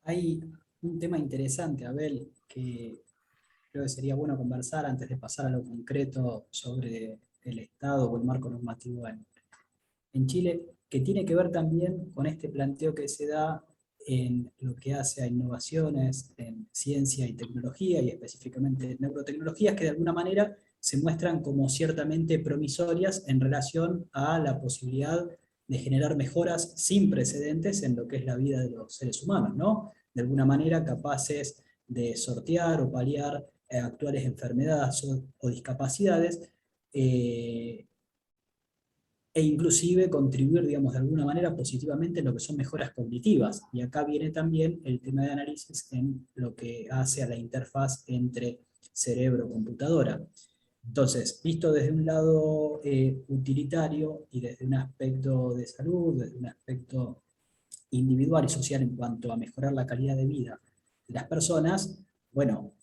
Hay un tema interesante, Abel, que creo que sería bueno conversar antes de pasar a lo concreto sobre el Estado o el marco normativo en Chile, que tiene que ver también con este planteo que se da en lo que hace a innovaciones en ciencia y tecnología, y específicamente en neurotecnologías, que de alguna manera se muestran como ciertamente promisorias en relación a la posibilidad de generar mejoras sin precedentes en lo que es la vida de los seres humanos, ¿no? De alguna manera capaces de sortear o paliar actuales enfermedades o discapacidades, e inclusive contribuir, digamos, de alguna manera positivamente en lo que son mejoras cognitivas. Y acá viene también el tema de análisis en lo que hace a la interfaz entre cerebro-computadora. Entonces, visto desde un lado utilitario y desde un aspecto de salud, desde un aspecto individual y social en cuanto a mejorar la calidad de vida de las personas, bueno,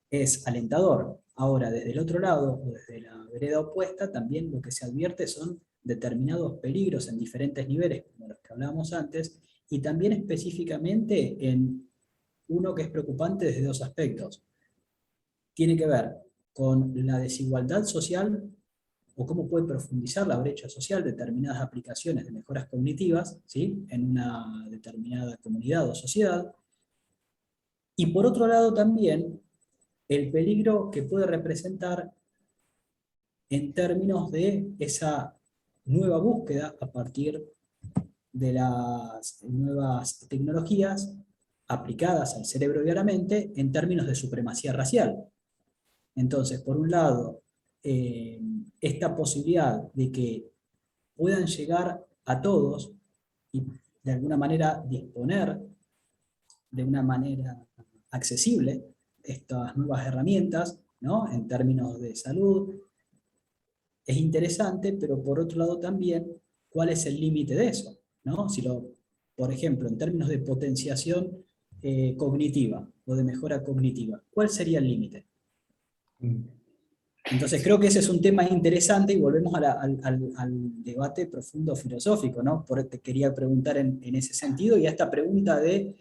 es alentador. Ahora, desde el otro lado, o desde la vereda opuesta, también lo que se advierte son determinados peligros en diferentes niveles, como los que hablábamos antes, y también específicamente en uno que es preocupante desde dos aspectos. Tiene que ver con la desigualdad social, o cómo puede profundizar la brecha social determinadas aplicaciones de mejoras cognitivas, ¿sí?, en una determinada comunidad o sociedad. Y por otro lado también, el peligro que puede representar en términos de esa nueva búsqueda a partir de las nuevas tecnologías aplicadas al cerebro diariamente en términos de supremacía racial. Entonces, por un lado, esta posibilidad de que puedan llegar a todos y de alguna manera disponer de una manera accesible estas nuevas herramientas, ¿no?, en términos de salud, es interesante, pero por otro lado también, ¿cuál es el límite de eso? ¿No? Por ejemplo, en términos de potenciación cognitiva o de mejora cognitiva, ¿cuál sería el límite? Entonces creo que ese es un tema interesante y volvemos al debate profundo filosófico, ¿no? Te quería preguntar en ese sentido, y a esta pregunta de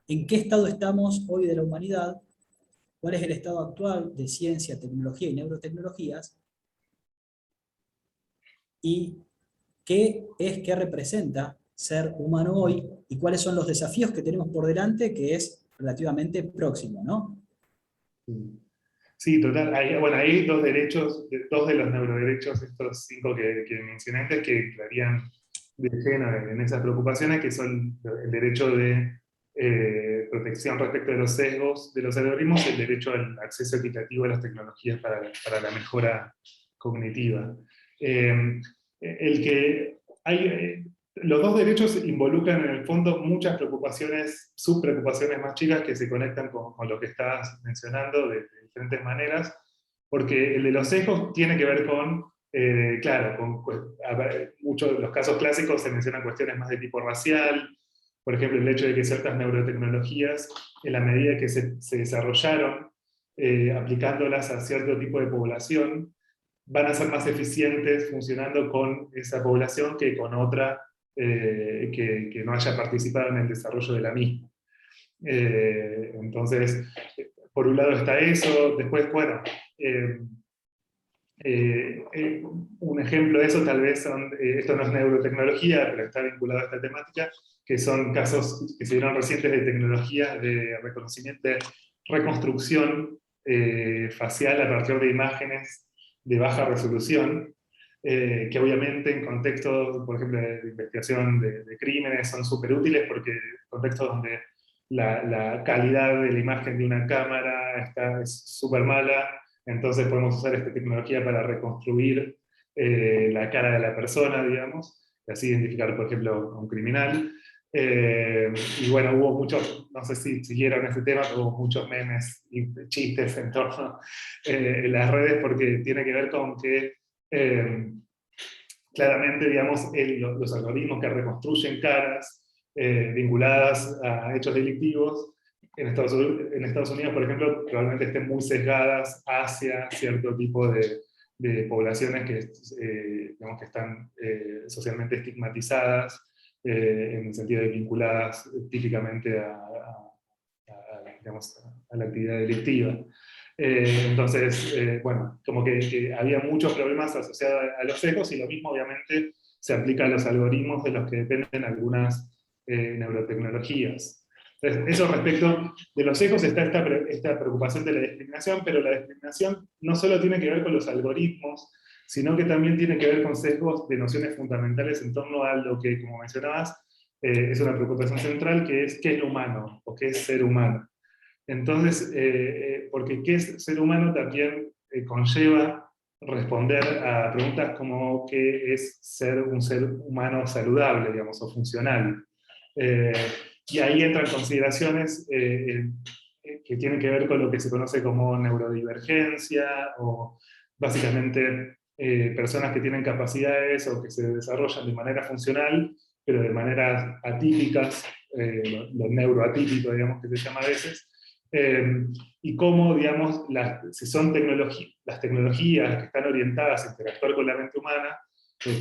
¿en qué estado estamos hoy de la humanidad cuál es el estado actual de ciencia, tecnología y neurotecnologías, y qué representa ser humano hoy, y cuáles son los desafíos que tenemos por delante, que es relativamente próximo, ¿no? Sí, total. Bueno, hay dos derechos, dos de los neuroderechos, estos 5 que mencioné antes, que entrarían de lleno en esas preocupaciones, que son el derecho de protección respecto de los sesgos de los algoritmos y el derecho al acceso equitativo a las tecnologías para la mejora cognitiva. El que los dos derechos involucran en el fondo muchas preocupaciones, subpreocupaciones más chicas que se conectan con lo que estabas mencionando de diferentes maneras, porque el de los sesgos tiene que ver con, claro, muchos de los casos clásicos se mencionan cuestiones más de tipo racial, por ejemplo, el hecho de que ciertas neurotecnologías, en la medida que se desarrollaron, aplicándolas a cierto tipo de población, van a ser más eficientes funcionando con esa población que con otra que no haya participado en el desarrollo de la misma. Entonces, por un lado está eso, después, bueno, un ejemplo de eso tal vez son, esto no es neurotecnología, pero está vinculado a esta temática, que son casos que se dieron recientes de tecnologías de reconocimiento, de reconstrucción facial a partir de imágenes de baja resolución, que obviamente en contextos, por ejemplo, de investigación de crímenes son súper útiles, porque en contextos donde la calidad de la imagen de una cámara es súper mala, entonces podemos usar esta tecnología para reconstruir la cara de la persona, digamos, y así identificar, por ejemplo, a un criminal. Y bueno, hubo muchos, no sé si siguieron este tema, pero hubo muchos memes y chistes en torno en las redes, porque tiene que ver con que claramente, digamos, los algoritmos que reconstruyen caras vinculadas a hechos delictivos en Estados Unidos, por ejemplo, probablemente estén muy sesgadas hacia cierto tipo de poblaciones digamos, que están socialmente estigmatizadas, en el sentido de vinculadas típicamente digamos, a la actividad delictiva. Entonces, bueno, como que había muchos problemas asociados a los sesgos, y lo mismo obviamente se aplica a los algoritmos de los que dependen algunas neurotecnologías. Entonces, eso respecto de los sesgos está esta preocupación de la discriminación, pero la discriminación no solo tiene que ver con los algoritmos, sino que también tiene que ver con sesgos de nociones fundamentales en torno a lo que, como mencionabas, es una preocupación central, que es qué es lo humano, o qué es ser humano. Entonces, porque qué es ser humano también conlleva responder a preguntas como qué es ser un ser humano saludable, digamos, o funcional. Y ahí entran consideraciones que tienen que ver con lo que se conoce como neurodivergencia, o básicamente personas que tienen capacidades o que se desarrollan de manera funcional, pero de maneras atípicas, lo neuroatípico, digamos, que se llama a veces. Y cómo, digamos, si son las tecnologías que están orientadas a interactuar con la mente humana,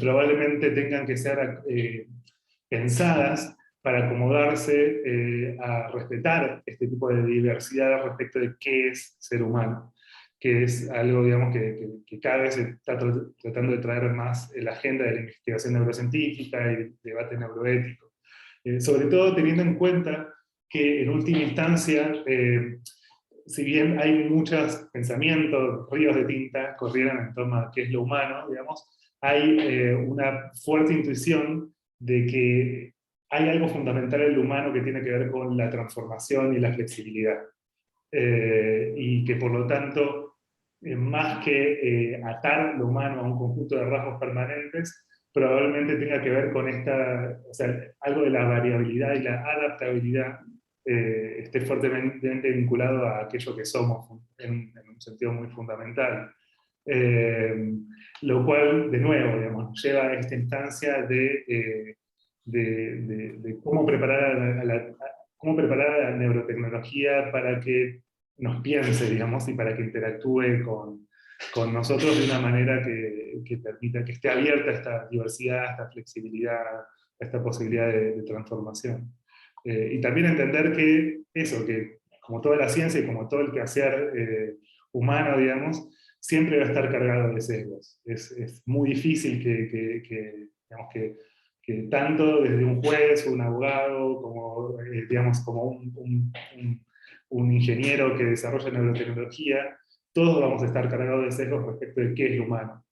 probablemente tengan que ser pensadas para acomodarse a respetar este tipo de diversidad respecto de qué es ser humano, que es algo, digamos, que cada vez se está tratando de traer más en la agenda de la investigación neurocientífica y el debate neuroético. Sobre todo teniendo en cuenta que en última instancia, si bien hay muchos pensamientos, ríos de tinta corrieron en torno a qué es lo humano, digamos, hay una fuerte intuición de que hay algo fundamental en lo humano que tiene que ver con la transformación y la flexibilidad. Y que por lo tanto, más que atar lo humano a un conjunto de rasgos permanentes, probablemente tenga que ver con o sea, algo de la variabilidad y la adaptabilidad esté fuertemente vinculado a aquello que somos en un sentido muy fundamental. Lo cual, de nuevo, digamos, lleva a esta instancia de cómo cómo preparar a la neurotecnología para que nos piense, digamos, y para que interactúe con nosotros de una manera que permita que esté abierta a esta diversidad, a esta flexibilidad, a esta posibilidad de transformación. Y también entender que eso, que como toda la ciencia y como todo el quehacer humano, digamos, siempre va a estar cargado de sesgos. Es muy difícil digamos, que tanto desde un juez, un abogado, como, digamos, como un ingeniero que desarrolla neurotecnología, todos vamos a estar cargados de sesgos respecto de qué es lo humano.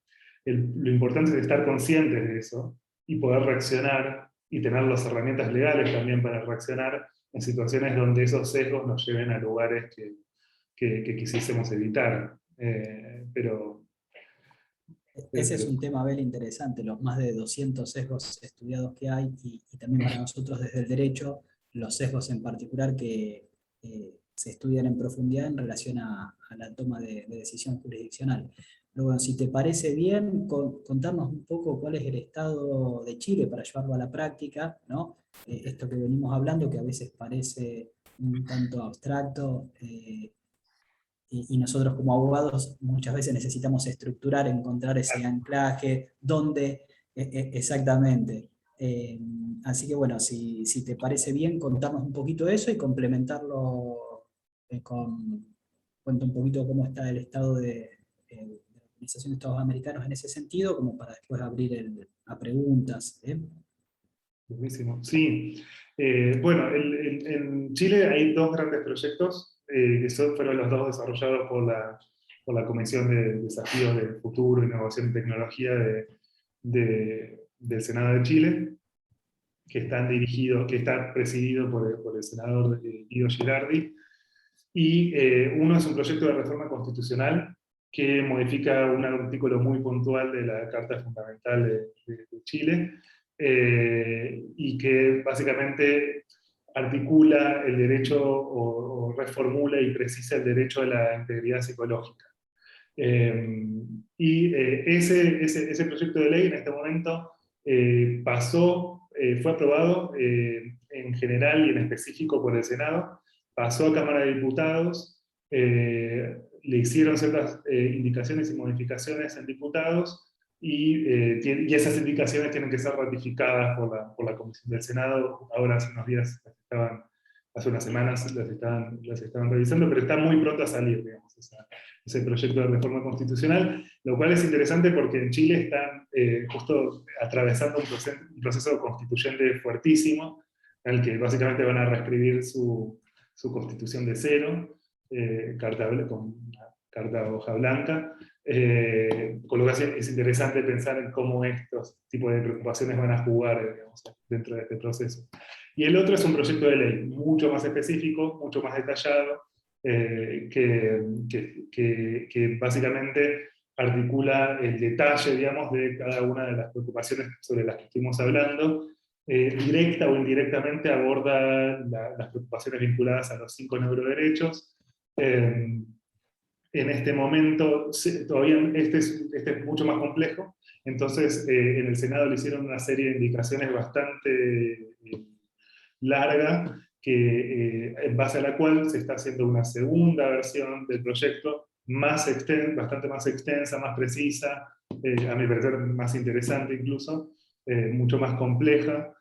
Lo importante es estar conscientes de eso y poder reaccionar y tener las herramientas legales también para reaccionar en situaciones donde esos sesgos nos lleven a lugares que quisiésemos evitar. Pero Ese es un tema, Abel, interesante, los más de 200 sesgos estudiados que hay, y también para nosotros desde el derecho, los sesgos en particular que se estudian en profundidad en relación a la toma de decisión jurisdiccional. Pero bueno, si te parece bien, contarnos un poco cuál es el estado de Chile para llevarlo a la práctica, ¿no? Esto que venimos hablando, que a veces parece un tanto abstracto, y nosotros como abogados muchas veces necesitamos estructurar, encontrar ese anclaje, dónde exactamente. Así que bueno, si te parece bien, contarnos un poquito eso y complementarlo cuenta un poquito cómo está el estado de la Organización de Estados Americanos en ese sentido, como para después abrir a preguntas. Buenísimo. Sí. Bueno, en Chile hay dos grandes proyectos, que fueron los dos desarrollados por la Comisión de Desafíos del Futuro, Innovación y Tecnología del Senado de Chile, que está presidido por el senador Guido Girardi. Y uno es un proyecto de reforma constitucional que modifica un artículo muy puntual de la Carta Fundamental de Chile, y que básicamente articula el derecho o reformula y precisa el derecho a la integridad psicológica. Ese proyecto de ley en este momento fue aprobado en general y en específico por el Senado, pasó a Cámara de Diputados, le hicieron ciertas indicaciones y modificaciones en diputados, y esas indicaciones tienen que ser ratificadas por la Comisión del Senado. Ahora hace unos días, hace unas semanas las estaban revisando, pero está muy pronto a salir, digamos, ese proyecto de reforma constitucional, lo cual es interesante porque en Chile están justo atravesando un proceso constituyente fuertísimo, en el que básicamente van a reescribir su constitución de cero, con una carta hoja blanca, con lo que es interesante pensar en cómo estos tipos de preocupaciones van a jugar, digamos, dentro de este proceso. Y el otro es un proyecto de ley mucho más específico, mucho más detallado, que básicamente articula el detalle, digamos, de cada una de las preocupaciones sobre las que estuvimos hablando. Directa o indirectamente aborda las preocupaciones vinculadas a los 5 neuroderechos. En este momento, todavía este es mucho más complejo, entonces en el Senado le hicieron una serie de indicaciones bastante larga, en base a la cual se está haciendo una segunda versión del proyecto, bastante más extensa, más precisa, a mi parecer más interesante incluso, mucho más compleja,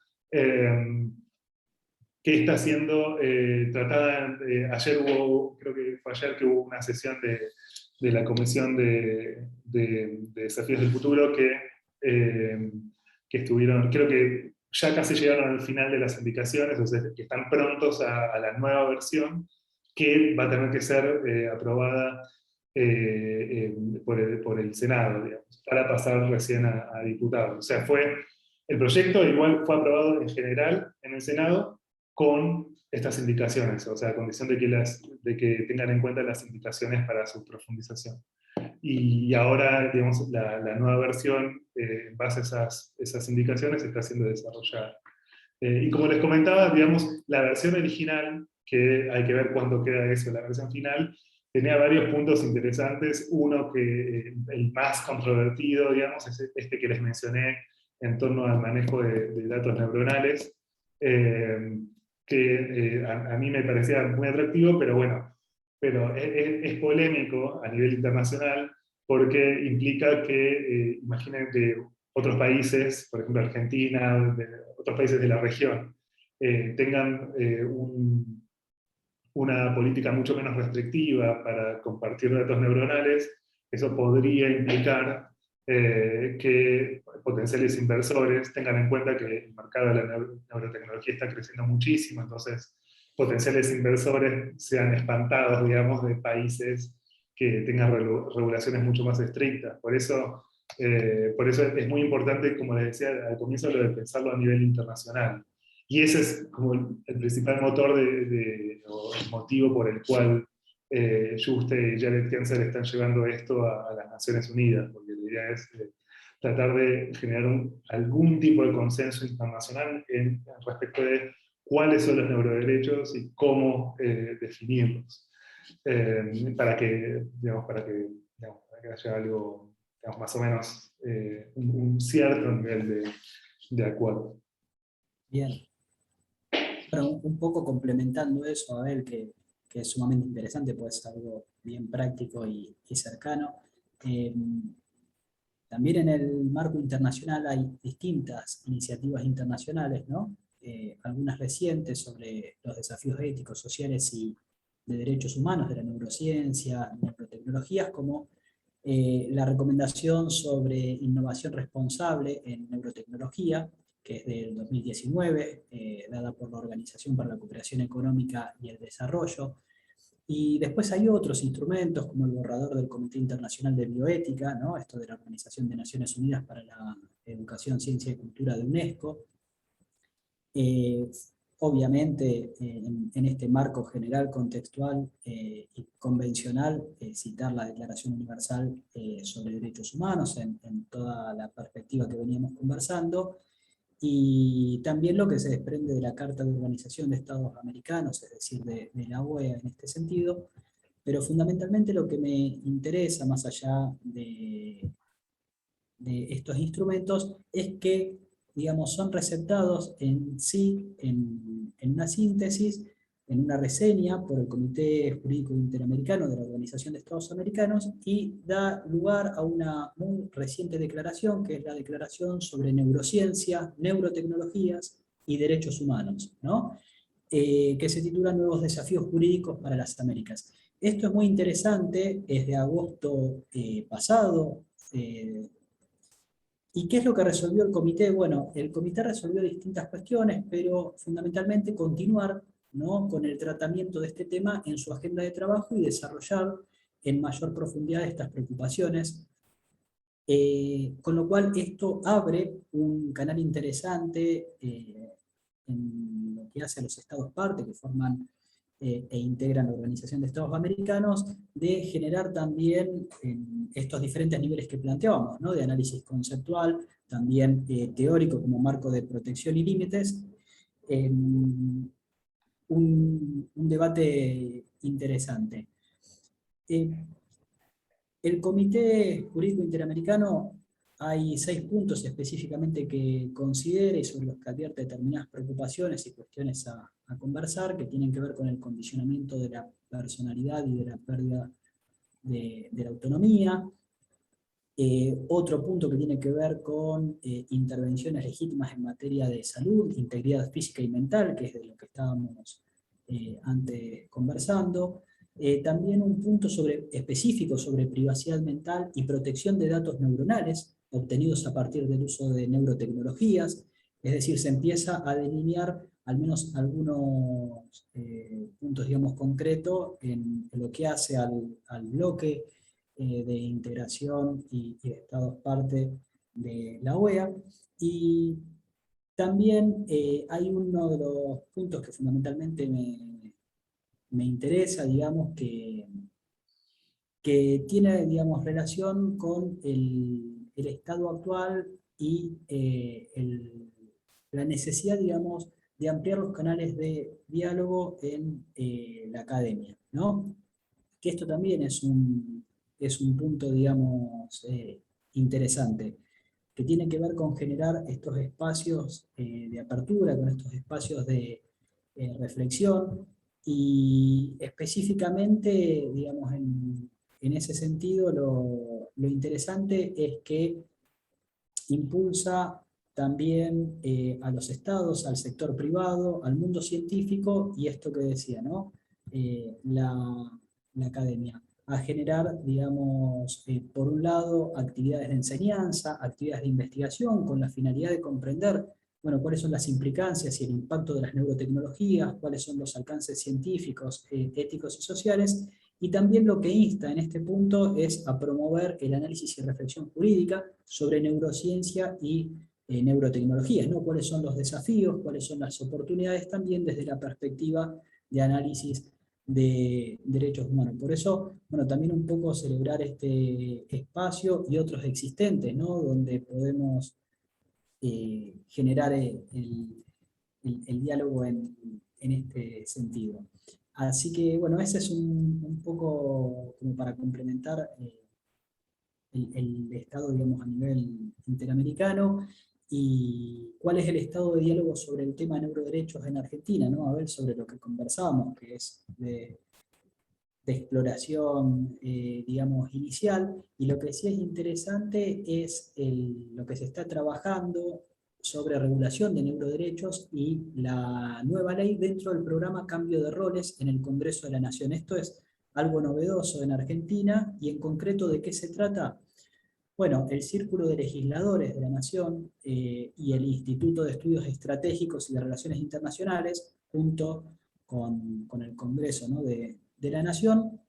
que está siendo tratada. Creo que fue ayer que hubo una sesión de la Comisión de Desafíos del Futuro que estuvieron, creo que ya casi llegaron al final de las indicaciones, o sea, que están prontos a la nueva versión, que va a tener que ser aprobada por el Senado, digamos, para pasar recién a diputados. O sea, el proyecto igual fue aprobado en general en el Senado, con estas indicaciones, o sea, a condición de que tengan en cuenta las indicaciones para su profundización. Y ahora, digamos, la nueva versión, en base a esas indicaciones, está siendo desarrollada. Y como les comentaba, digamos, la versión original, que hay que ver cuándo queda eso, la versión final, tenía varios puntos interesantes. Uno el más controvertido, digamos, es este que les mencioné en torno al manejo de datos neuronales, que a mí me parecía muy atractivo, pero bueno, es polémico a nivel internacional, porque implica que, imaginen que otros países, por ejemplo Argentina, otros países de la región, tengan una política mucho menos restrictiva para compartir datos neuronales, eso podría implicar que potenciales inversores tengan en cuenta que el mercado de la neurotecnología está creciendo muchísimo, entonces potenciales inversores sean espantados, digamos, de países que tengan regulaciones mucho más estrictas. Por eso es muy importante, como les decía al comienzo, lo de pensarlo a nivel internacional. Y ese es como el principal motor o el motivo por el cual Juste y Jared Kensler están llevando esto a las Naciones Unidas, porque la idea es tratar de generar algún tipo de consenso internacional respecto de cuáles son los neuroderechos y cómo definirlos, para que haya algo, digamos, más o menos un cierto nivel de acuerdo. Bien. Bueno, un poco complementando eso, Abel, que es sumamente interesante, puede ser algo bien práctico y cercano. También en el marco internacional hay distintas iniciativas internacionales, ¿no? Algunas recientes sobre los desafíos éticos, sociales y de derechos humanos de la neurociencia, neurotecnologías, como la recomendación sobre innovación responsable en neurotecnología, que es del 2019, dada por la Organización para la Cooperación Económica y el Desarrollo. Y después hay otros instrumentos, como el borrador del Comité Internacional de Bioética, ¿no? Esto de la Organización de Naciones Unidas para la Educación, Ciencia y Cultura de UNESCO. Obviamente, en este marco general, contextual y convencional, citar la Declaración Universal sobre Derechos Humanos en toda la perspectiva que veníamos conversando, y también lo que se desprende de la Carta de Organización de Estados Americanos, es decir, de la OEA en este sentido, pero fundamentalmente lo que me interesa, más allá de estos instrumentos, es que, digamos, son receptados en sí, en una síntesis, en una reseña por el Comité Jurídico Interamericano de la Organización de Estados Americanos, y da lugar a una muy reciente declaración, que es la Declaración sobre Neurociencia, Neurotecnologías y Derechos Humanos, ¿no? Que se titula Nuevos Desafíos Jurídicos para las Américas. Esto es muy interesante, es de agosto pasado. ¿Y qué es lo que resolvió el comité? Bueno, el comité resolvió distintas cuestiones, pero fundamentalmente continuar, ¿no?, con el tratamiento de este tema en su agenda de trabajo y desarrollar en mayor profundidad estas preocupaciones. Con lo cual esto abre un canal interesante en lo que hace a los estados parte, que forman e integran la Organización de Estados Americanos, de generar también estos diferentes niveles que planteábamos, ¿no?, de análisis conceptual, también teórico como marco de protección y límites, un debate interesante. El Comité Jurídico Interamericano, hay 6 puntos específicamente que considera y sobre los que advierte determinadas preocupaciones y cuestiones a conversar, que tienen que ver con el condicionamiento de la personalidad y de la pérdida de la autonomía. Otro punto que tiene que ver con intervenciones legítimas en materia de salud, integridad física y mental, que es de lo que estábamos antes conversando. También un punto específico sobre privacidad mental y protección de datos neuronales obtenidos a partir del uso de neurotecnologías, es decir, se empieza a delinear al menos algunos puntos, digamos, concretos en lo que hace al bloque de integración y de estados parte de la OEA. Y también hay uno de los puntos que fundamentalmente me interesa, digamos, que tiene, digamos, relación con el estado actual y la necesidad, digamos, de ampliar los canales de diálogo en la academia, ¿no? Que esto también es un punto, digamos, interesante, que tiene que ver con generar estos espacios de apertura, con estos espacios de reflexión, y específicamente, digamos, en ese sentido, lo interesante es que impulsa también a los estados, al sector privado, al mundo científico, y esto que decía, ¿no?, la academia, a generar, digamos, por un lado, actividades de enseñanza, actividades de investigación, con la finalidad de comprender, bueno, cuáles son las implicancias y el impacto de las neurotecnologías, cuáles son los alcances científicos, éticos y sociales, y también lo que insta en este punto es a promover el análisis y reflexión jurídica sobre neurociencia y neurotecnologías, ¿no? Cuáles son los desafíos, cuáles son las oportunidades también desde la perspectiva de análisis de derechos humanos. Por eso, bueno, también un poco celebrar este espacio y otros existentes, ¿no? Donde podemos generar el diálogo en este sentido. Así que, bueno, ese es un poco como para complementar el estado, digamos, a nivel interamericano y cuál es el estado de diálogo sobre el tema de neuroderechos en Argentina, ¿no? A ver, sobre lo que conversábamos, que es de exploración, digamos, inicial, y lo que sí es interesante es lo que se está trabajando sobre regulación de neuroderechos y la nueva ley dentro del programa Cambio de Roles en el Congreso de la Nación. Esto es algo novedoso en Argentina, y en concreto, ¿de qué se trata? Bueno, el Círculo de Legisladores de la Nación y el Instituto de Estudios Estratégicos y de Relaciones Internacionales, junto con el Congreso, ¿no?, de la Nación,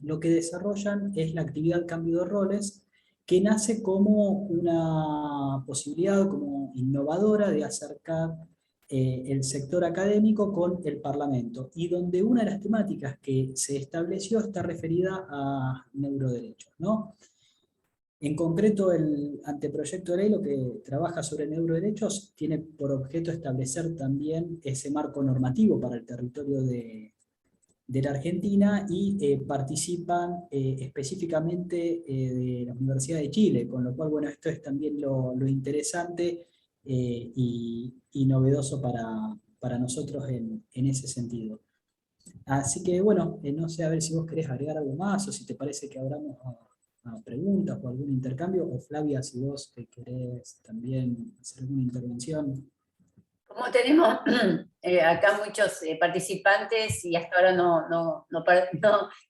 lo que desarrollan es la actividad Cambio de Roles, que nace como una posibilidad como innovadora de acercar el sector académico con el Parlamento, y donde una de las temáticas que se estableció está referida a neuroderechos, ¿no? En concreto, el anteproyecto de ley lo que trabaja sobre neuroderechos tiene por objeto establecer también ese marco normativo para el territorio de la Argentina, y participan específicamente de la Universidad de Chile, con lo cual, bueno, esto es también lo interesante y novedoso para nosotros en ese sentido. Así que, bueno, no sé, a ver si vos querés agregar algo más, o si te parece que abramos a preguntas o algún intercambio, o Flavia, si vos querés también hacer alguna intervención. Como tenemos acá muchos participantes y hasta ahora no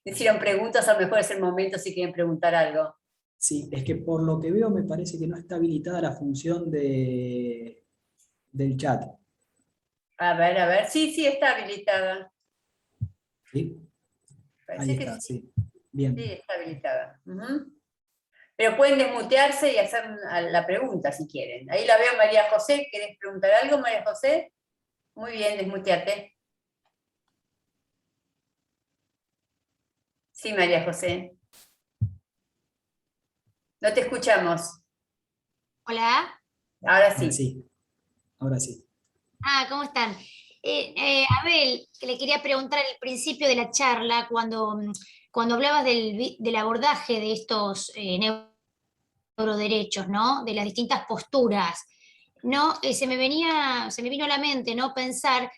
hicieron preguntas, a lo mejor es el momento si quieren preguntar algo. Sí, es que por lo que veo me parece que no está habilitada la función del chat. A ver, sí, está habilitada. ¿Sí? Parece Ahí que está, sí, sí. Bien. sí, está habilitada. Pero pueden desmutearse y hacer la pregunta si quieren. Ahí la veo, María José. ¿Querés preguntar algo, María José? Muy bien, desmuteate. Sí, María José. No te escuchamos. Hola. Ahora Ahora sí. sí. Ahora sí. ¿Cómo están? Abel, que le quería preguntar al principio de la charla, cuando hablabas del abordaje de estos neuroderechos, ¿no? De las distintas posturas, ¿no? Se me vino a la mente, ¿no? Pensar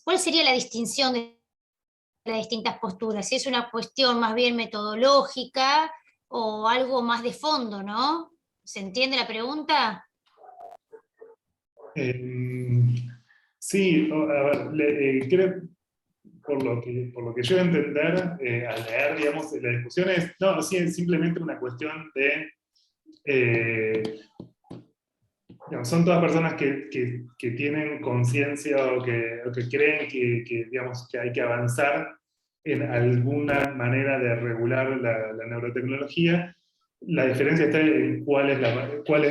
¿cuál sería la distinción de las distintas posturas? Si es una cuestión más bien metodológica o algo más de fondo, ¿no? ¿Se entiende la pregunta? Sí, a ver, creo, por lo que yo entender, al leer, digamos, la discusión no, sí, es simplemente una cuestión de, digamos, son todas personas que tienen conciencia o que creen digamos, que hay que avanzar en alguna manera de regular la neurotecnología. La diferencia está en cuál es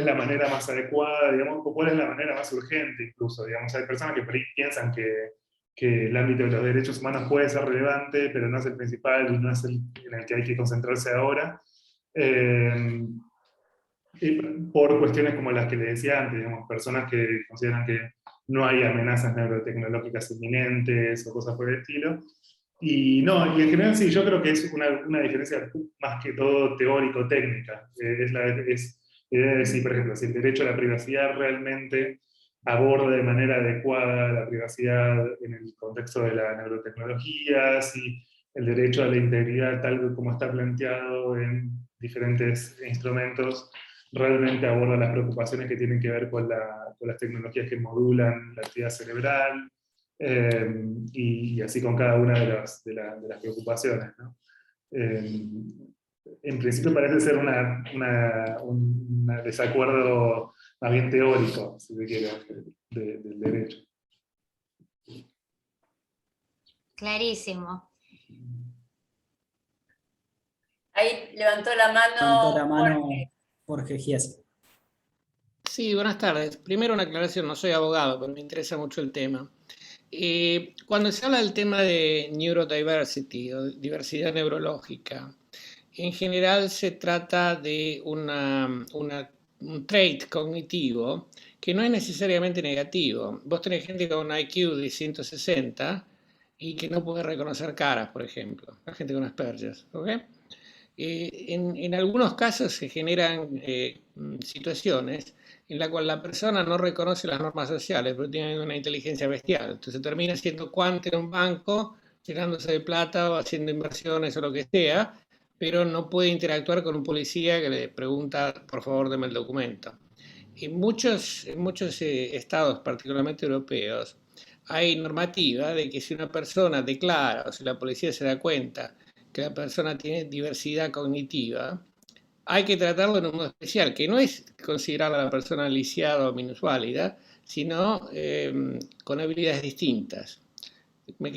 la manera más adecuada, digamos, o cuál es la manera más urgente incluso. Digamos, hay personas que por ahí piensan que el ámbito de los derechos humanos puede ser relevante, pero no es el principal y no es el en el que hay que concentrarse ahora. Por cuestiones como las que le decía antes, digamos, personas que consideran que no hay amenazas neurotecnológicas inminentes o cosas por el estilo. Y no, y en general sí, yo creo que es una diferencia más que todo teórico-técnica. Es decir, por ejemplo, si el derecho a la privacidad realmente aborda de manera adecuada la privacidad en el contexto de la neurotecnología, si el derecho a la integridad tal como está planteado en diferentes instrumentos realmente aborda las preocupaciones que tienen que ver con las tecnologías que modulan la actividad cerebral, y así con cada una de las preocupaciones, ¿no? En principio parece ser un desacuerdo más bien teórico, si se quiere, del derecho. Clarísimo. Ahí levantó la Levantó la mano Jorge. Jorge Gies. Sí, buenas tardes. Primero una aclaración, no soy abogado, pero me interesa mucho el tema. Cuando se habla del tema de neurodiversity o diversidad neurológica, en general se trata de un trait cognitivo que no es necesariamente negativo. Vos tenés gente con un IQ de 160 y que no puede reconocer caras, por ejemplo, la gente con Asperger, ¿ok? En algunos casos se generan situaciones en la cual la persona no reconoce las normas sociales, pero tiene una inteligencia bestial. Entonces termina siendo cuante en un banco, llenándose de plata o haciendo inversiones o lo que sea, pero no puede interactuar con un policía que le pregunta, por favor, deme el documento. En muchos estados, particularmente europeos, hay normativa de que si una persona declara o si la policía se da cuenta que la persona tiene diversidad cognitiva, hay que tratarlo en un modo especial, que no es considerar a la persona lisiada o minusválida, sino con habilidades distintas. Me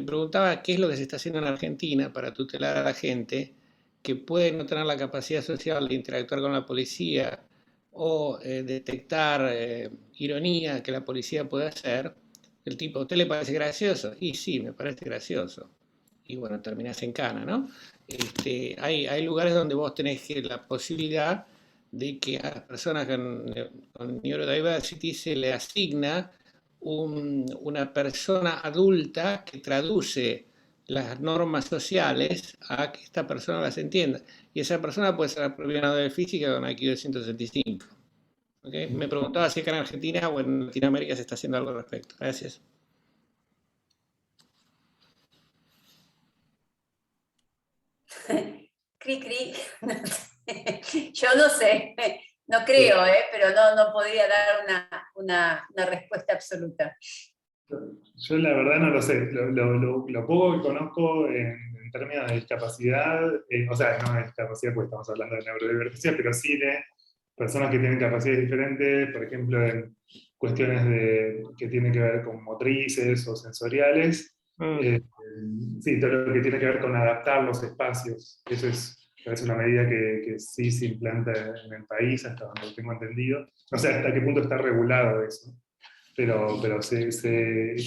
preguntaba qué es lo que se está haciendo en Argentina para tutelar a la gente que puede no tener la capacidad social de interactuar con la policía o detectar ironía que la policía puede hacer. El tipo, ¿a usted le parece gracioso? Y sí, me parece gracioso. Y bueno, terminás en cana, ¿no? Hay lugares donde vos tenés la posibilidad de que a las personas con neurodiversity se le asigna una persona adulta que traduce las normas sociales a que esta persona las entienda. Y esa persona puede ser aprobada de física con IQ de 165. ¿Okay? Me preguntaba si acá en Argentina o en Latinoamérica se está haciendo algo al respecto. Gracias. Cri, cri. Yo no sé, no creo, pero no podría dar una respuesta absoluta. Yo la verdad no lo sé. Lo poco que conozco en términos de discapacidad, o sea, no de discapacidad porque estamos hablando de neurodiversidad, pero sí de personas que tienen capacidades diferentes, por ejemplo, en cuestiones que tienen que ver con motrices o sensoriales. Sí, todo lo que tiene que ver con adaptar los espacios. Eso es una medida que sí se implanta en el país, hasta donde lo tengo entendido. No sé hasta qué punto está regulado eso, pero sé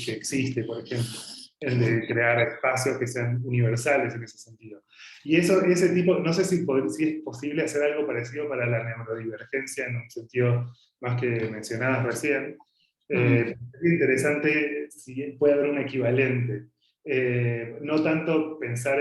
que existe, por ejemplo, el de crear espacios que sean universales en ese sentido. Y ese tipo, no sé si es posible hacer algo parecido para la neurodivergencia en un sentido más que mencionadas recién. Es interesante si puede haber un equivalente. No tanto pensar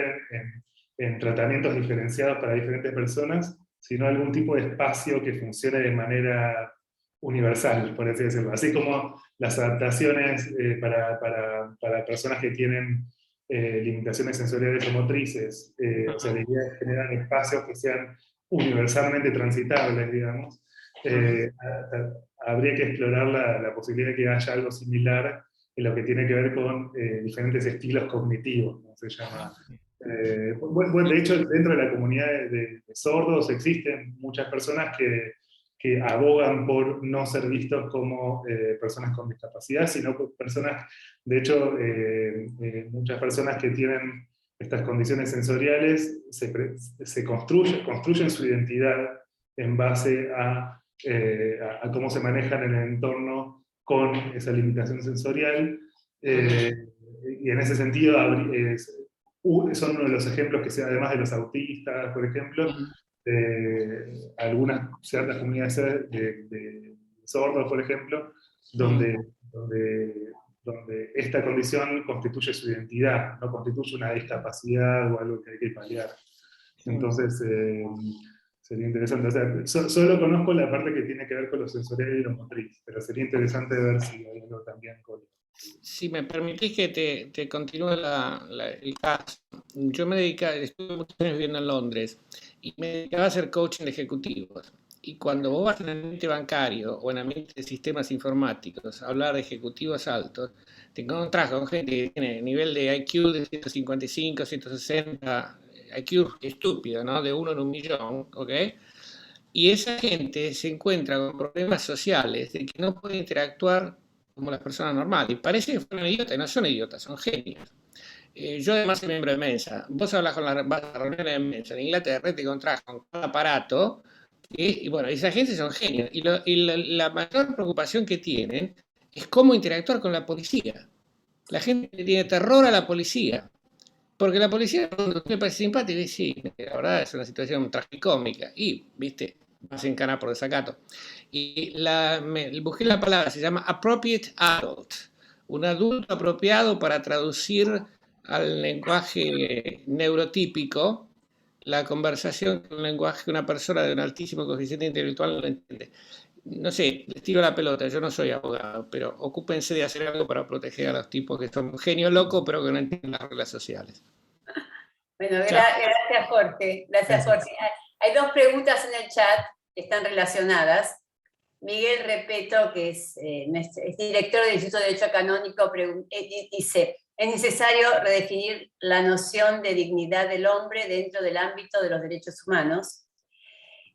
en tratamientos diferenciados para diferentes personas, sino algún tipo de espacio que funcione de manera universal, por así decirlo. Así como las adaptaciones para personas que tienen limitaciones sensoriales o motrices, o sea, la idea es generar espacios que sean universalmente transitables, digamos. Habría que explorar la posibilidad de que haya algo similar en lo que tiene que ver con diferentes estilos cognitivos, ¿no? Se llama. Bueno, de hecho, dentro de la comunidad de sordos existen muchas personas que abogan por no ser vistos como personas con discapacidad, sino como personas, de hecho, muchas personas que tienen estas condiciones sensoriales se construyen su identidad en base a cómo se manejan en el entorno con esa limitación sensorial, y en ese sentido son uno de los ejemplos que, además de los autistas, por ejemplo, algunas ciertas comunidades de sordos, por ejemplo, donde esta condición constituye su identidad, no constituye una discapacidad o algo que hay que paliar. Entonces, sería interesante. O sea, solo conozco la parte que tiene que ver con lo sensorial y lo motriz, pero sería interesante ver si hay algo también con... Si me permitís que te continúe el caso. Yo estuve muchos años viviendo en Londres y me dedicaba a hacer coaching de ejecutivos. Y cuando vos vas en el ambiente bancario o en el ambiente de sistemas informáticos a hablar de ejecutivos altos, te encontrás con gente que tiene nivel de IQ de 155, 160, IQ estúpido, ¿no? De 1 en 1.000.000, ¿ok? Y esa gente se encuentra con problemas sociales de que no puede interactuar como las personas normales. Y parece que fueron idiotas, y no son idiotas, son genios. Yo además soy miembro de Mensa. Vos hablas con vas a reuniones de Mensa. En Inglaterra te encontrás con cada aparato. Y bueno, esa gente son genios. La mayor preocupación que tienen es cómo interactuar con la policía. La gente le tiene terror a la policía. Porque la policía, cuando te parece simpática, dice, sí, la verdad es una situación tragicómica. Y, viste, vas en cana por desacato. Y busqué la palabra, se llama appropriate adult. Un adulto apropiado para traducir al lenguaje neurotípico la conversación con un lenguaje que una persona de un altísimo coeficiente intelectual no lo entiende. No sé, les tiro la pelota, yo no soy abogado, pero ocúpense de hacer algo para proteger a los tipos que son genio loco, pero que no entienden las reglas sociales. Bueno, gracias Jorge. Gracias Jorge. Hay dos preguntas en el chat que están relacionadas. Miguel Repeto, que es director del Instituto de Derecho Canónico, dice, es necesario redefinir la noción de dignidad del hombre dentro del ámbito de los derechos humanos.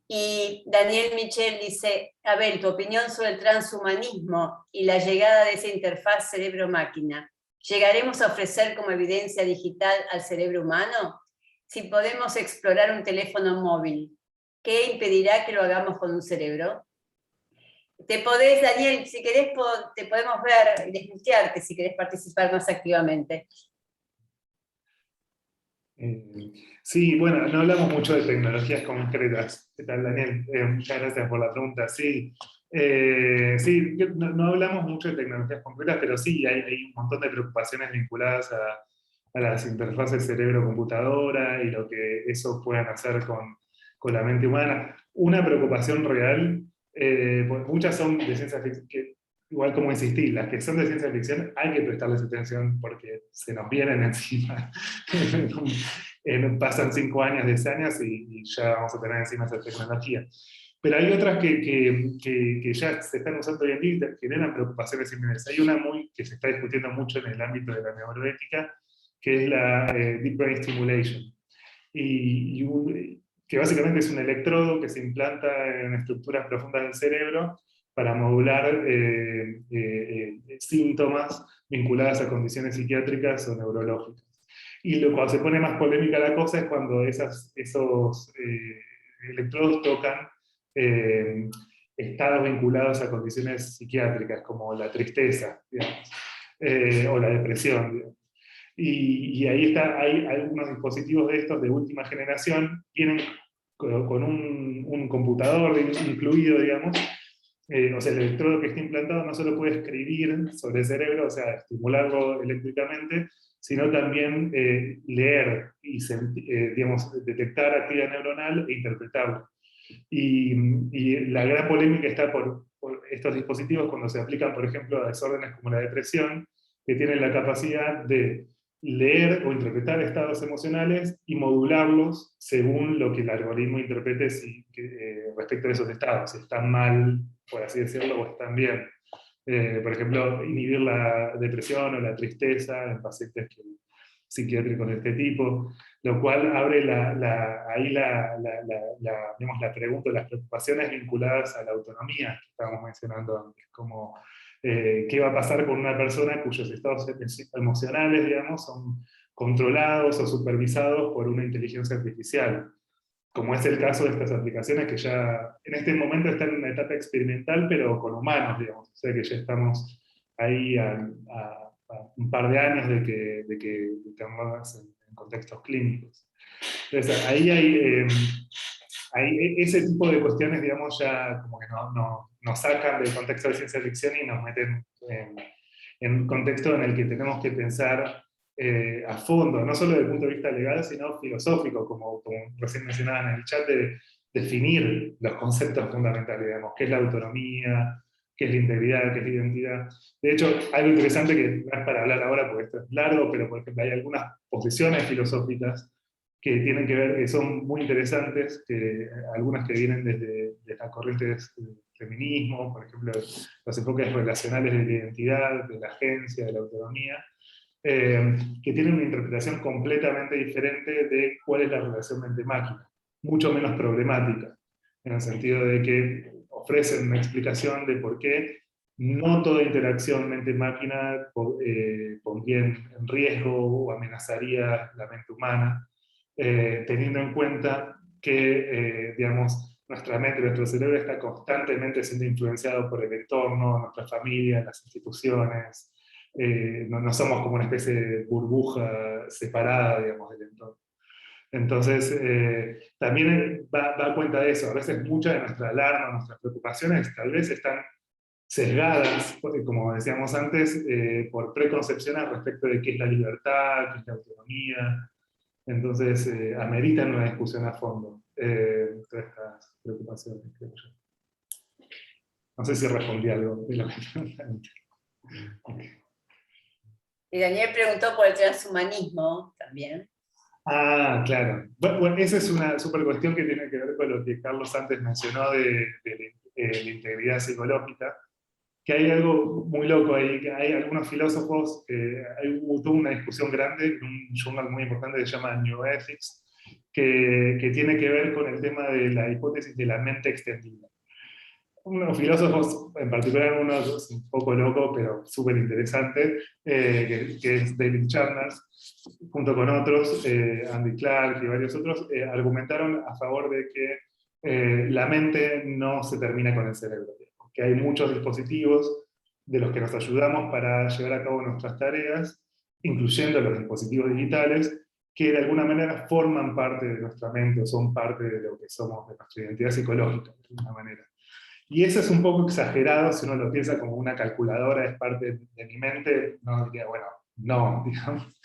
Y Daniel Michel dice, Abel, tu opinión sobre el transhumanismo y la llegada de esa interfaz cerebro-máquina. ¿Llegaremos a ofrecer como evidencia digital al cerebro humano? Si podemos explorar un teléfono móvil, ¿qué impedirá que lo hagamos con un cerebro? Daniel, si querés, te podemos ver y desmutearte si querés participar más activamente. Sí, bueno, no hablamos mucho de tecnologías concretas. ¿Qué tal, Daniel? Muchas gracias por la pregunta. Sí, sí, no hablamos mucho de tecnologías concretas, pero sí, hay un montón de preocupaciones vinculadas a las interfaces cerebro-computadora y lo que eso puedan hacer con la mente humana. Una preocupación real, pues muchas son de ciencia ficción, igual como insistí, las que son de ciencia ficción hay que prestarles atención porque se nos vienen encima. Pasan 5 años, 10 años y ya vamos a tener encima esa tecnología. Pero hay otras que ya se están usando hoy en día y generan preocupaciones similares. Hay una que se está discutiendo mucho en el ámbito de la neuroética, que es la Deep Brain Stimulation. Que básicamente es un electrodo que se implanta en estructuras profundas del cerebro para modular síntomas vinculados a condiciones psiquiátricas o neurológicas. Y cuando se pone más polémica la cosa es cuando esos electrodos tocan estados vinculados a condiciones psiquiátricas, como la tristeza, digamos, o la depresión, digamos. Y ahí hay algunos dispositivos de estos de última generación, vienen con un computador incluido, digamos. O sea, el electrodo que está implantado no solo puede escribir sobre el cerebro, o sea, estimularlo eléctricamente, sino también leer y digamos, detectar actividad neuronal e interpretarlo. Y la gran polémica está por estos dispositivos cuando se aplican, por ejemplo, a desórdenes como la depresión, que tienen la capacidad de leer o interpretar estados emocionales y modularlos según lo que el algoritmo interprete respecto a esos estados, si están mal, por así decirlo, o están bien. Por ejemplo, inhibir la depresión o la tristeza en pacientes psiquiátricos de este tipo, lo cual abre ahí digamos, la pregunta, las preocupaciones vinculadas a la autonomía que estábamos mencionando antes, como qué va a pasar con una persona cuyos estados emocionales, digamos, son controlados o supervisados por una inteligencia artificial, como es el caso de estas aplicaciones que ya en este momento están en una etapa experimental, pero con humanos, digamos, o sea que ya estamos ahí a un par de años de que tengamos en contextos clínicos. Entonces, ahí hay ese tipo de cuestiones, digamos, ya como que nos sacan del contexto de ciencia ficción y nos meten en un contexto en el que tenemos que pensar a fondo, no solo desde el punto de vista legal, sino filosófico, como recién mencionaban en el chat, de definir los conceptos fundamentales, digamos, qué es la autonomía, qué es la integridad, qué es la identidad. De hecho, algo interesante que no es para hablar ahora porque esto es largo, pero por ejemplo hay algunas posiciones filosóficas que tienen que ver, que son muy interesantes, que, algunas que vienen desde las corrientes del feminismo, por ejemplo, los enfoques relacionales de la identidad, de la agencia, de la autonomía, que tienen una interpretación completamente diferente de cuál es la relación mente-máquina, mucho menos problemática, en el sentido de que ofrecen una explicación de por qué no toda interacción mente-máquina pondría en riesgo o amenazaría la mente humana, teniendo en cuenta que, digamos, nuestra mente, nuestro cerebro está constantemente siendo influenciado por el entorno, nuestra familia, las instituciones. No somos como una especie de burbuja separada, digamos, del entorno. Entonces, también va a cuenta de eso. A veces muchas de nuestras alarmas, nuestras preocupaciones, tal vez están sesgadas, como decíamos antes, por preconcepciones respecto de qué es la libertad, qué es la autonomía. Entonces, ameritan una discusión a fondo todas estas preocupaciones, creo yo. No sé si respondí algo de lo que preguntaste. Y Daniel preguntó por el transhumanismo también. Ah, claro. Bueno, esa es una super cuestión que tiene que ver con lo que Carlos antes mencionó de la integridad psicológica, que hay algo muy loco ahí, que hay algunos filósofos, hubo una discusión grande en un journal muy importante que se llama New Ethics, que tiene que ver con el tema de la hipótesis de la mente extendida. Unos filósofos, en particular uno es un poco loco, pero súper interesante, que es David Chalmers, junto con otros, Andy Clark y varios otros, argumentaron a favor de que la mente no se termina con el cerebro, que hay muchos dispositivos de los que nos ayudamos para llevar a cabo nuestras tareas, incluyendo los dispositivos digitales, que de alguna manera forman parte de nuestra mente o son parte de lo que somos, de nuestra identidad psicológica, de alguna manera. Y eso es un poco exagerado si uno lo piensa como una calculadora, es parte de mi mente, no diría, bueno, no, digamos.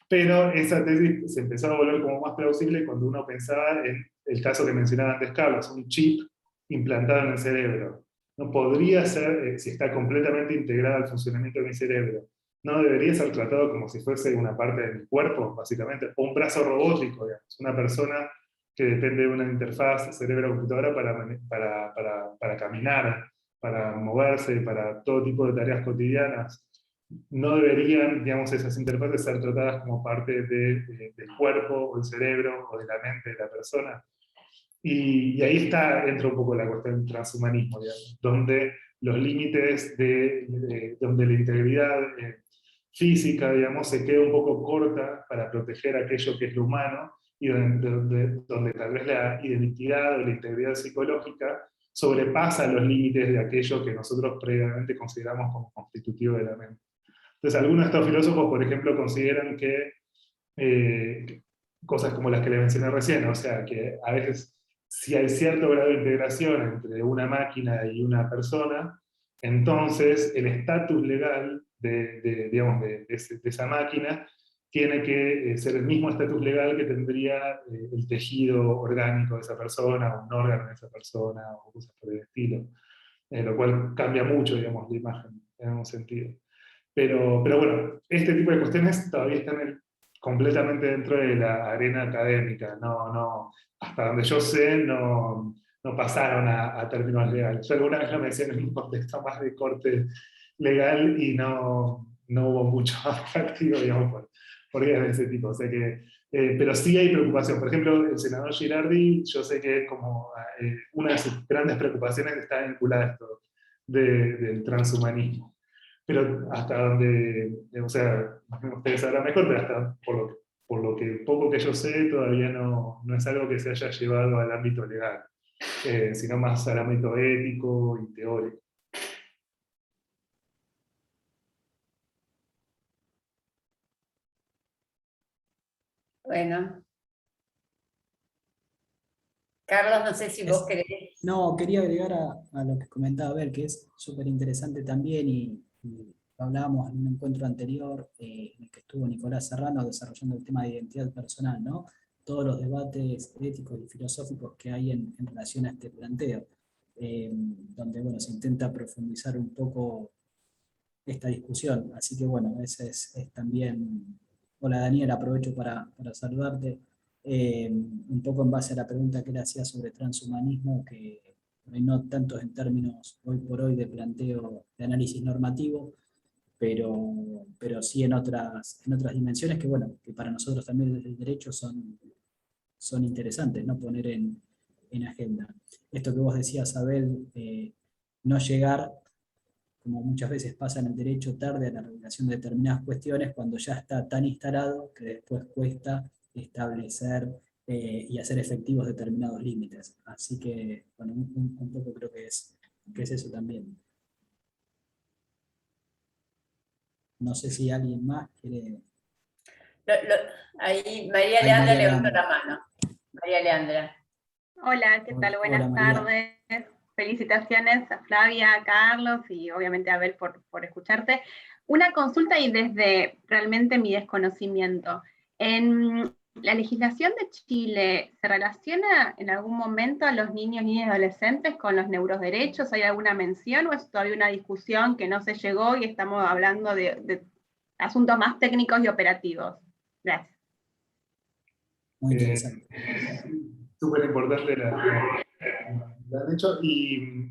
Pero esa tesis se empezó a volver como más plausible cuando uno pensaba en el caso que mencionaba antes Carlos, un chip implantado en el cerebro. No podría ser, si está completamente integrado al funcionamiento de mi cerebro, no debería ser tratado como si fuese una parte de mi cuerpo, básicamente, o un brazo robótico, digamos, una persona que depende de una interfaz cerebro-computadora para caminar, para moverse, para todo tipo de tareas cotidianas. No deberían, digamos, esas interfaces ser tratadas como parte del cuerpo, o el cerebro, o de la mente de la persona. Y ahí entra un poco la cuestión del transhumanismo, digamos, donde los límites donde la integridad física, digamos, se queda un poco corta para proteger aquello que es lo humano, y donde tal vez la identidad o la integridad psicológica sobrepasa los límites de aquello que nosotros previamente consideramos como constitutivo de la mente. Entonces, algunos de estos filósofos, por ejemplo, consideran que cosas como las que le mencioné recién, o sea, que a veces si hay cierto grado de integración entre una máquina y una persona, entonces el estatus legal digamos, de esa máquina tiene que ser el mismo estatus legal que tendría el tejido orgánico de esa persona, o un órgano de esa persona, o cosas por el estilo. Lo cual cambia mucho, digamos, la imagen, en un sentido. Pero bueno, este tipo de cuestiones todavía están completamente dentro de la arena académica. Hasta donde yo sé, no pasaron a términos legales. Yo alguna vez lo mencioné en un contexto más de corte legal y no hubo mucho atractivo, digamos, por ideas de ese tipo. O sea que, pero sí hay preocupación. Por ejemplo, el senador Girardi, yo sé que es como una de sus grandes preocupaciones está vinculada a esto del transhumanismo. Pero hasta donde, o sea, ustedes sabrán mejor, pero hasta por lo que poco que yo sé, todavía no es algo que se haya llevado al ámbito legal, sino más al ámbito ético y teórico. Bueno. Carlos, no sé si vos querés. No, quería agregar a lo que comentaba Ver, que es súper interesante también, y hablábamos en un encuentro anterior en el que estuvo Nicolás Serrano desarrollando el tema de identidad personal, ¿no? Todos los debates éticos y filosóficos que hay en relación a este planteo, donde bueno, se intenta profundizar un poco esta discusión. Así que bueno, ese es también... Hola Daniel, aprovecho para saludarte. un poco en base a la pregunta que le hacía sobre transhumanismo, que no tanto en términos hoy por hoy de planteo de análisis normativo, pero sí en otras dimensiones que, bueno, que para nosotros también desde el derecho son interesantes, ¿no? Poner en agenda. Esto que vos decías, Abel, no llegar, como muchas veces pasa en el derecho, tarde a la regulación de determinadas cuestiones cuando ya está tan instalado que después cuesta establecer y hacer efectivos determinados límites. Así que, bueno, un poco creo que es eso también. No sé si alguien más quiere... Ahí María Ahí Leandra María levantó Leandra. la mano. María Leandra. Hola, ¿qué tal? Hola, Buenas María. tardes. Felicitaciones a Flavia, a Carlos y obviamente a Abel por escucharte. Una consulta y desde realmente mi desconocimiento. ¿En la legislación de Chile se relaciona en algún momento a los niños, niñas y adolescentes con los neuroderechos? ¿Hay alguna mención o es todavía una discusión que no se llegó y estamos hablando de asuntos más técnicos y operativos? Gracias. Muy interesante. Súper importante la han hecho. Y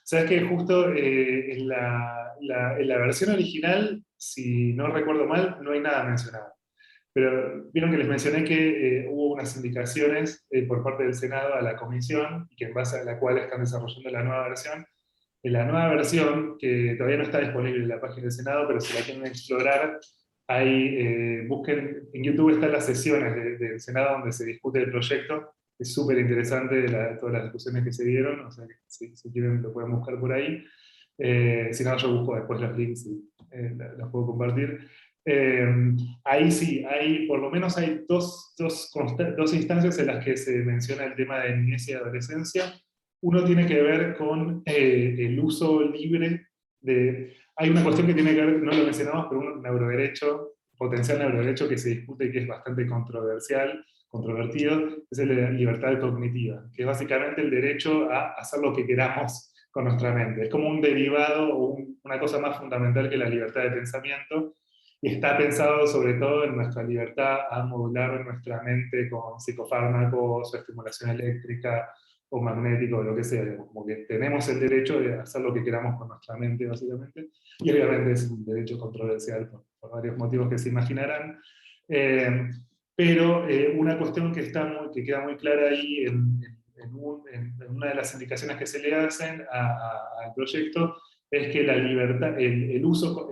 sabes que justo en la versión original, si no recuerdo mal, no hay nada mencionado. Pero vieron que les mencioné que hubo unas indicaciones por parte del Senado a la comisión, y que en base a la cual están desarrollando la nueva versión. En la nueva versión, que todavía no está disponible en la página del Senado, pero si la quieren explorar, busquen, en YouTube están las sesiones del Senado donde se discute el proyecto. Es súper interesante todas las discusiones que se dieron, o sea que si quieren lo pueden buscar por ahí. Si no, yo busco después los links y los puedo compartir. Ahí sí, por lo menos hay dos instancias en las que se menciona el tema de niñez y adolescencia. Uno tiene que ver con el uso libre de... Hay una cuestión que tiene que ver, no lo mencionamos, pero un neuroderecho, potencial neuroderecho que se discute y que es bastante controvertido, es el de la libertad cognitiva, que es básicamente el derecho a hacer lo que queramos con nuestra mente. Es como un derivado o una cosa más fundamental que la libertad de pensamiento, y está pensado sobre todo en nuestra libertad a modular nuestra mente con psicofármacos o estimulación eléctrica o magnético o lo que sea. Como que tenemos el derecho de hacer lo que queramos con nuestra mente, básicamente, y obviamente es un derecho controversial por varios motivos que se imaginarán. Pero una cuestión que queda muy clara ahí en una de las indicaciones que se le hacen al proyecto es que la libertad, el uso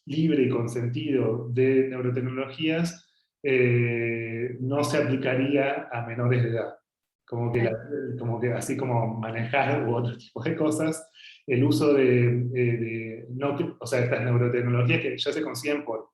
libre y consentido de neurotecnologías no se aplicaría a menores de edad. Como que así como manejar u otro tipo de cosas, el uso o sea, estas neurotecnologías que ya se consiguen por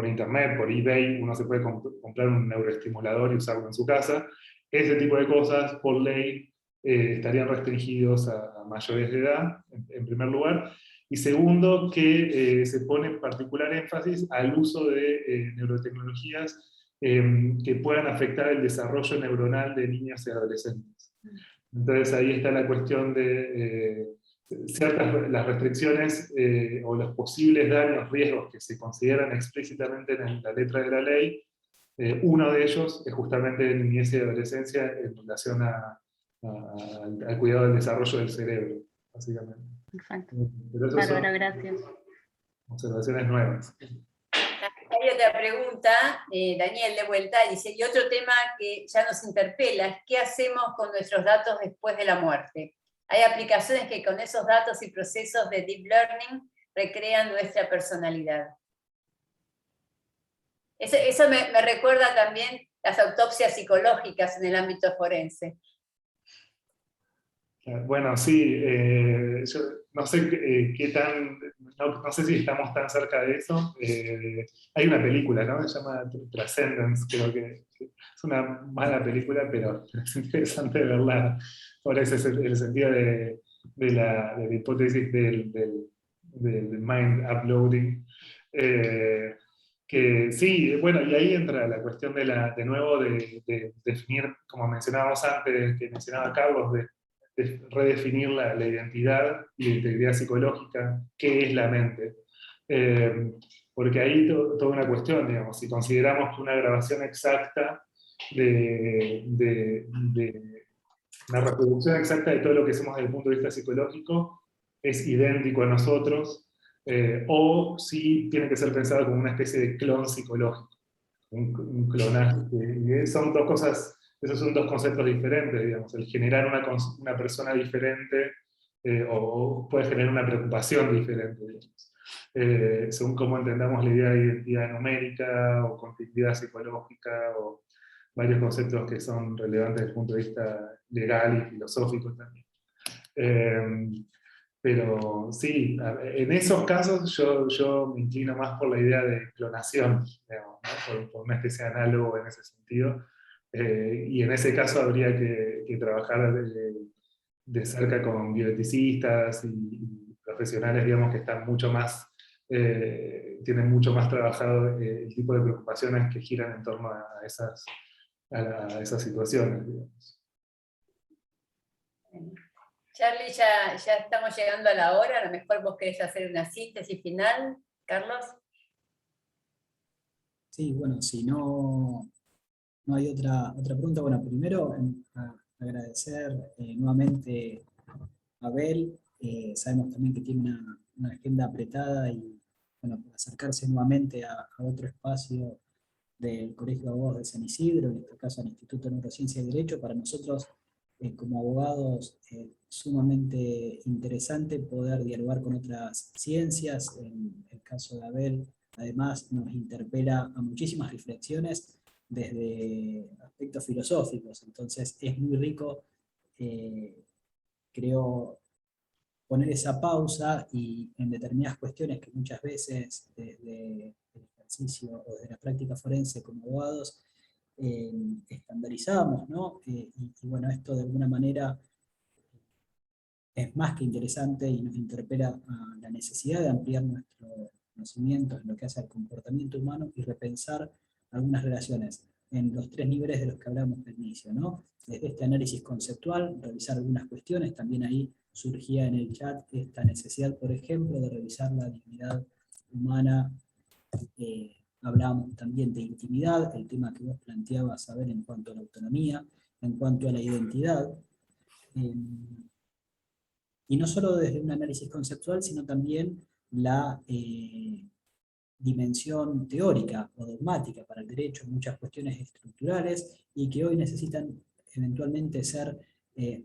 internet, por eBay, uno se puede comprar un neuroestimulador y usarlo en su casa. Ese tipo de cosas, por ley, estarían restringidos a mayores de edad, en primer lugar. Y segundo, que se pone particular énfasis al uso de neurotecnologías que puedan afectar el desarrollo neuronal de niños y adolescentes. Entonces ahí está la cuestión de las restricciones o los posibles daños, riesgos que se consideran explícitamente en la letra de la ley. Uno de ellos es justamente niñez y adolescencia en relación al cuidado del desarrollo del cerebro, básicamente. Exacto. Pero eso son Gracias. observaciones nuevas. Hay otra pregunta, Daniel de vuelta, dice, y otro tema que ya nos interpela es ¿qué hacemos con nuestros datos después de la muerte? Hay aplicaciones que con esos datos y procesos de deep learning recrean nuestra personalidad. Eso me recuerda también las autopsias psicológicas en el ámbito forense. Bueno, sí, yo no sé no sé si estamos tan cerca de eso. Hay una película, ¿no? Se llama Transcendence, creo que es una mala película, pero es interesante verla por el sentido de la hipótesis del mind uploading. Que sí, bueno, y ahí entra la cuestión de nuevo de definir, como mencionábamos antes, que mencionaba Carlos, de redefinir la identidad y la integridad psicológica, qué es la mente. porque ahí toda una cuestión, digamos, si consideramos que una grabación exacta una reproducción exacta de todo lo que somos desde el punto de vista psicológico es idéntico a nosotros, o si tiene que ser pensado como una especie de clon psicológico, un clonaje. Y son dos cosas, esos son dos conceptos diferentes, digamos, el generar una persona diferente, o puede generar una preocupación diferente, digamos. Según cómo entendamos la idea de identidad numérica, o contiguidad psicológica, o varios conceptos que son relevantes desde el punto de vista legal y filosófico también. Pero sí, en esos casos yo me inclino más por la idea de clonación, digamos, ¿no? por una especie de análogo en ese sentido. Y en ese caso habría que trabajar de cerca con bioeticistas y profesionales, digamos, que están mucho más, tienen mucho más trabajado el tipo de preocupaciones que giran en torno a esas situaciones, digamos. Charlie, ya estamos llegando a la hora, a lo mejor vos querés hacer una síntesis final, Carlos. Sí, bueno, si no hay otra pregunta, bueno, primero agradecer nuevamente a Abel. Sabemos también que tiene una agenda apretada y bueno, acercarse nuevamente a otro espacio del Colegio de Abogados de San Isidro, en este caso al Instituto de Neurociencia y Derecho, para nosotros como abogados sumamente interesante poder dialogar con otras ciencias. En el caso de Abel, además, nos interpela a muchísimas reflexiones desde aspectos filosóficos, entonces es muy rico, creo, poner esa pausa y en determinadas cuestiones que muchas veces desde el ejercicio o desde la práctica forense como abogados estandarizamos, ¿no? Y bueno, esto de alguna manera es más que interesante y nos interpela a la necesidad de ampliar nuestro conocimiento en lo que hace al comportamiento humano y repensar algunas relaciones en los tres niveles de los que hablamos al inicio, ¿no? Desde este análisis conceptual, revisar algunas cuestiones, también ahí surgía en el chat esta necesidad, por ejemplo, de revisar la dignidad humana. Hablábamos también de intimidad, el tema que vos planteabas, saber en cuanto a la autonomía, en cuanto a la identidad. Y no solo desde un análisis conceptual, sino también la dimensión teórica o dogmática para el derecho, muchas cuestiones estructurales y que hoy necesitan eventualmente ser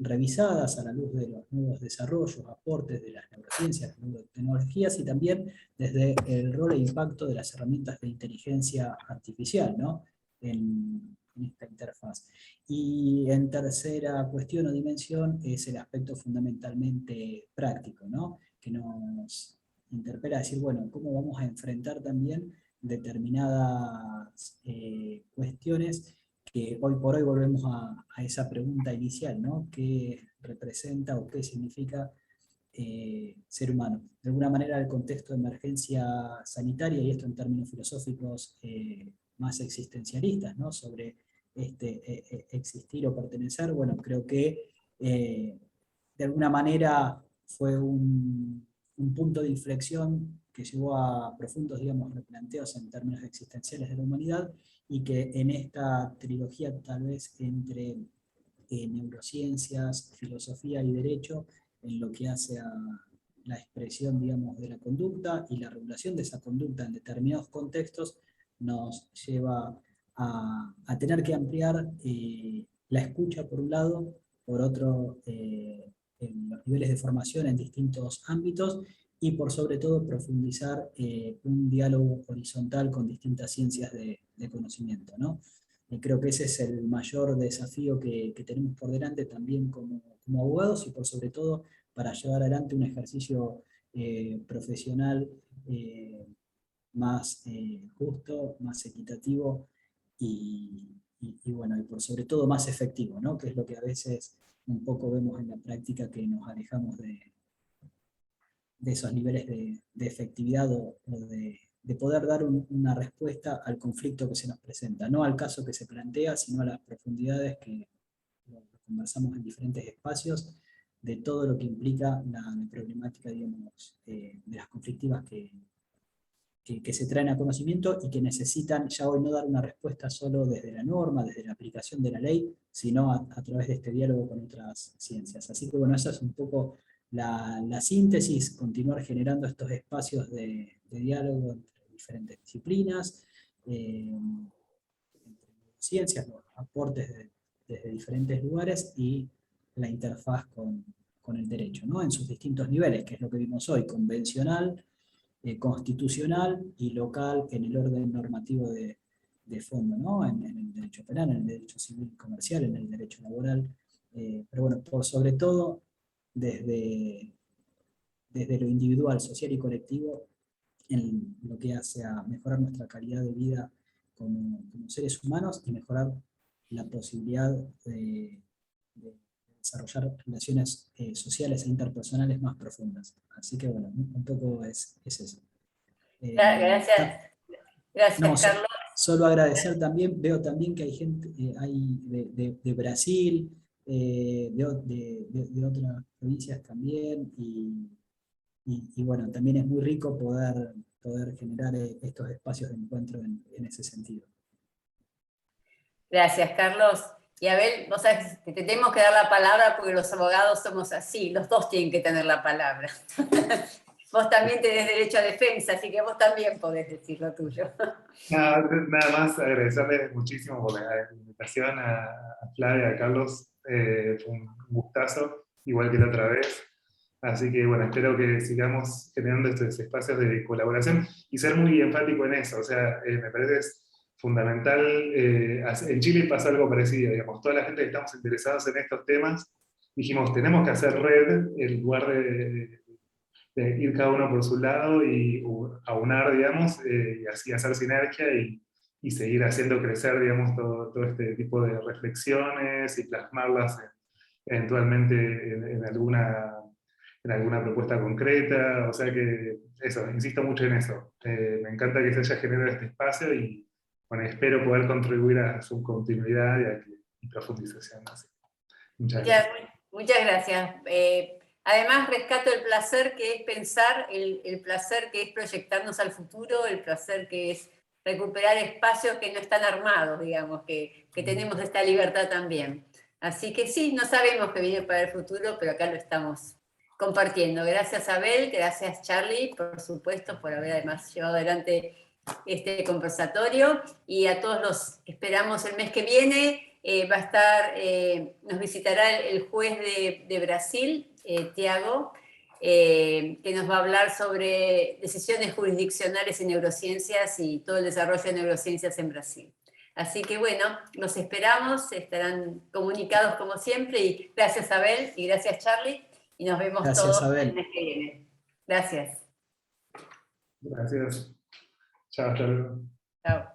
revisadas a la luz de los nuevos desarrollos, aportes de las neurociencias, las neurotecnologías y también desde el rol e impacto de las herramientas de inteligencia artificial, ¿no? en esta interfaz. Y en tercera cuestión o dimensión es el aspecto fundamentalmente práctico, ¿no? Que nos interpela a decir, bueno, ¿cómo vamos a enfrentar también determinadas cuestiones que hoy por hoy volvemos a esa pregunta inicial, ¿no? ¿Qué representa o qué significa ser humano? De alguna manera el contexto de emergencia sanitaria, y esto en términos filosóficos más existencialistas, ¿no? Sobre existir o pertenecer, bueno, creo que de alguna manera fue un punto de inflexión que llevó a profundos, digamos, replanteos en términos existenciales de la humanidad, y que en esta trilogía tal vez entre neurociencias, filosofía y derecho, en lo que hace a la expresión, digamos, de la conducta y la regulación de esa conducta en determinados contextos, nos lleva a tener que ampliar la escucha por un lado, por otro en los niveles de formación en distintos ámbitos, y por sobre todo profundizar un diálogo horizontal con distintas ciencias de conocimiento, ¿no? Creo que ese es el mayor desafío que tenemos por delante también como abogados, y por sobre todo para llevar adelante un ejercicio profesional más justo, más equitativo y bueno, y por sobre todo más efectivo, ¿no? Que es lo que a veces un poco vemos en la práctica, que nos alejamos de esos niveles de efectividad o de poder dar una respuesta al conflicto que se nos presenta, no al caso que se plantea, sino a las profundidades que lo conversamos en diferentes espacios, de todo lo que implica la problemática, digamos, de las conflictivas que que se traen a conocimiento y que necesitan ya hoy no dar una respuesta solo desde la norma, desde la aplicación de la ley, sino a través de este diálogo con otras ciencias. Así que bueno, esa es un poco la síntesis, continuar generando estos espacios de diálogo entre diferentes disciplinas, entre ciencias, los aportes desde diferentes lugares y la interfaz con el derecho, ¿no? En sus distintos niveles, que es lo que vimos hoy, convencional, constitucional y local en el orden normativo de fondo, ¿no? En el derecho penal, en el derecho civil y comercial, en el derecho laboral, pero bueno, por sobre todo desde lo individual, social y colectivo, en lo que hace a mejorar nuestra calidad de vida como seres humanos y mejorar la posibilidad de desarrollar relaciones sociales e interpersonales más profundas. Así que bueno, un poco es eso. Gracias, Carlos. Solo agradecer también, veo también que hay gente hay de Brasil, de otras provincias también, y bueno, también es muy rico poder generar estos espacios de encuentro en ese sentido. Gracias, Carlos. Y Abel, vos sabés que te tenemos que dar la palabra porque los abogados somos así, los dos tienen que tener la palabra. Vos también tenés derecho a defensa, así que vos también podés decir lo tuyo. Nada más agradecerles muchísimo por la invitación a Flavia, a Carlos. Fue un gustazo, igual que la otra vez. Así que bueno, espero que sigamos generando estos espacios de colaboración y ser muy enfático en eso. O sea, me parece fundamental. En Chile pasa algo parecido, digamos, toda la gente que estamos interesados en estos temas, dijimos, tenemos que hacer red en lugar de ir cada uno por su lado y aunar, digamos, y así hacer sinergia y seguir haciendo crecer, digamos, todo este tipo de reflexiones y plasmarlas eventualmente en alguna propuesta concreta. O sea que eso, insisto mucho en eso. Me encanta que se haya generado este espacio y bueno, espero poder contribuir a su continuidad y profundización. Así. Muchas gracias. Muchas gracias. Además, rescato el placer que es pensar, el placer que es proyectarnos al futuro, el placer que es recuperar espacios que no están armados, digamos, que tenemos esta libertad también. Así que sí, no sabemos qué viene para el futuro, pero acá lo estamos compartiendo. Gracias, Abel, gracias, Charlie, por supuesto, por haber además llevado adelante este conversatorio, y a todos los esperamos el mes que viene. Va a estar, nos visitará el juez de Brasil, Tiago, que nos va a hablar sobre decisiones jurisdiccionales en neurociencias y todo el desarrollo de neurociencias en Brasil. Así que bueno, los esperamos, estarán comunicados como siempre, y gracias, Abel, y gracias, Charlie, y nos vemos todos el mes que viene. Gracias. Gracias. Chao, hasta luego. Chao.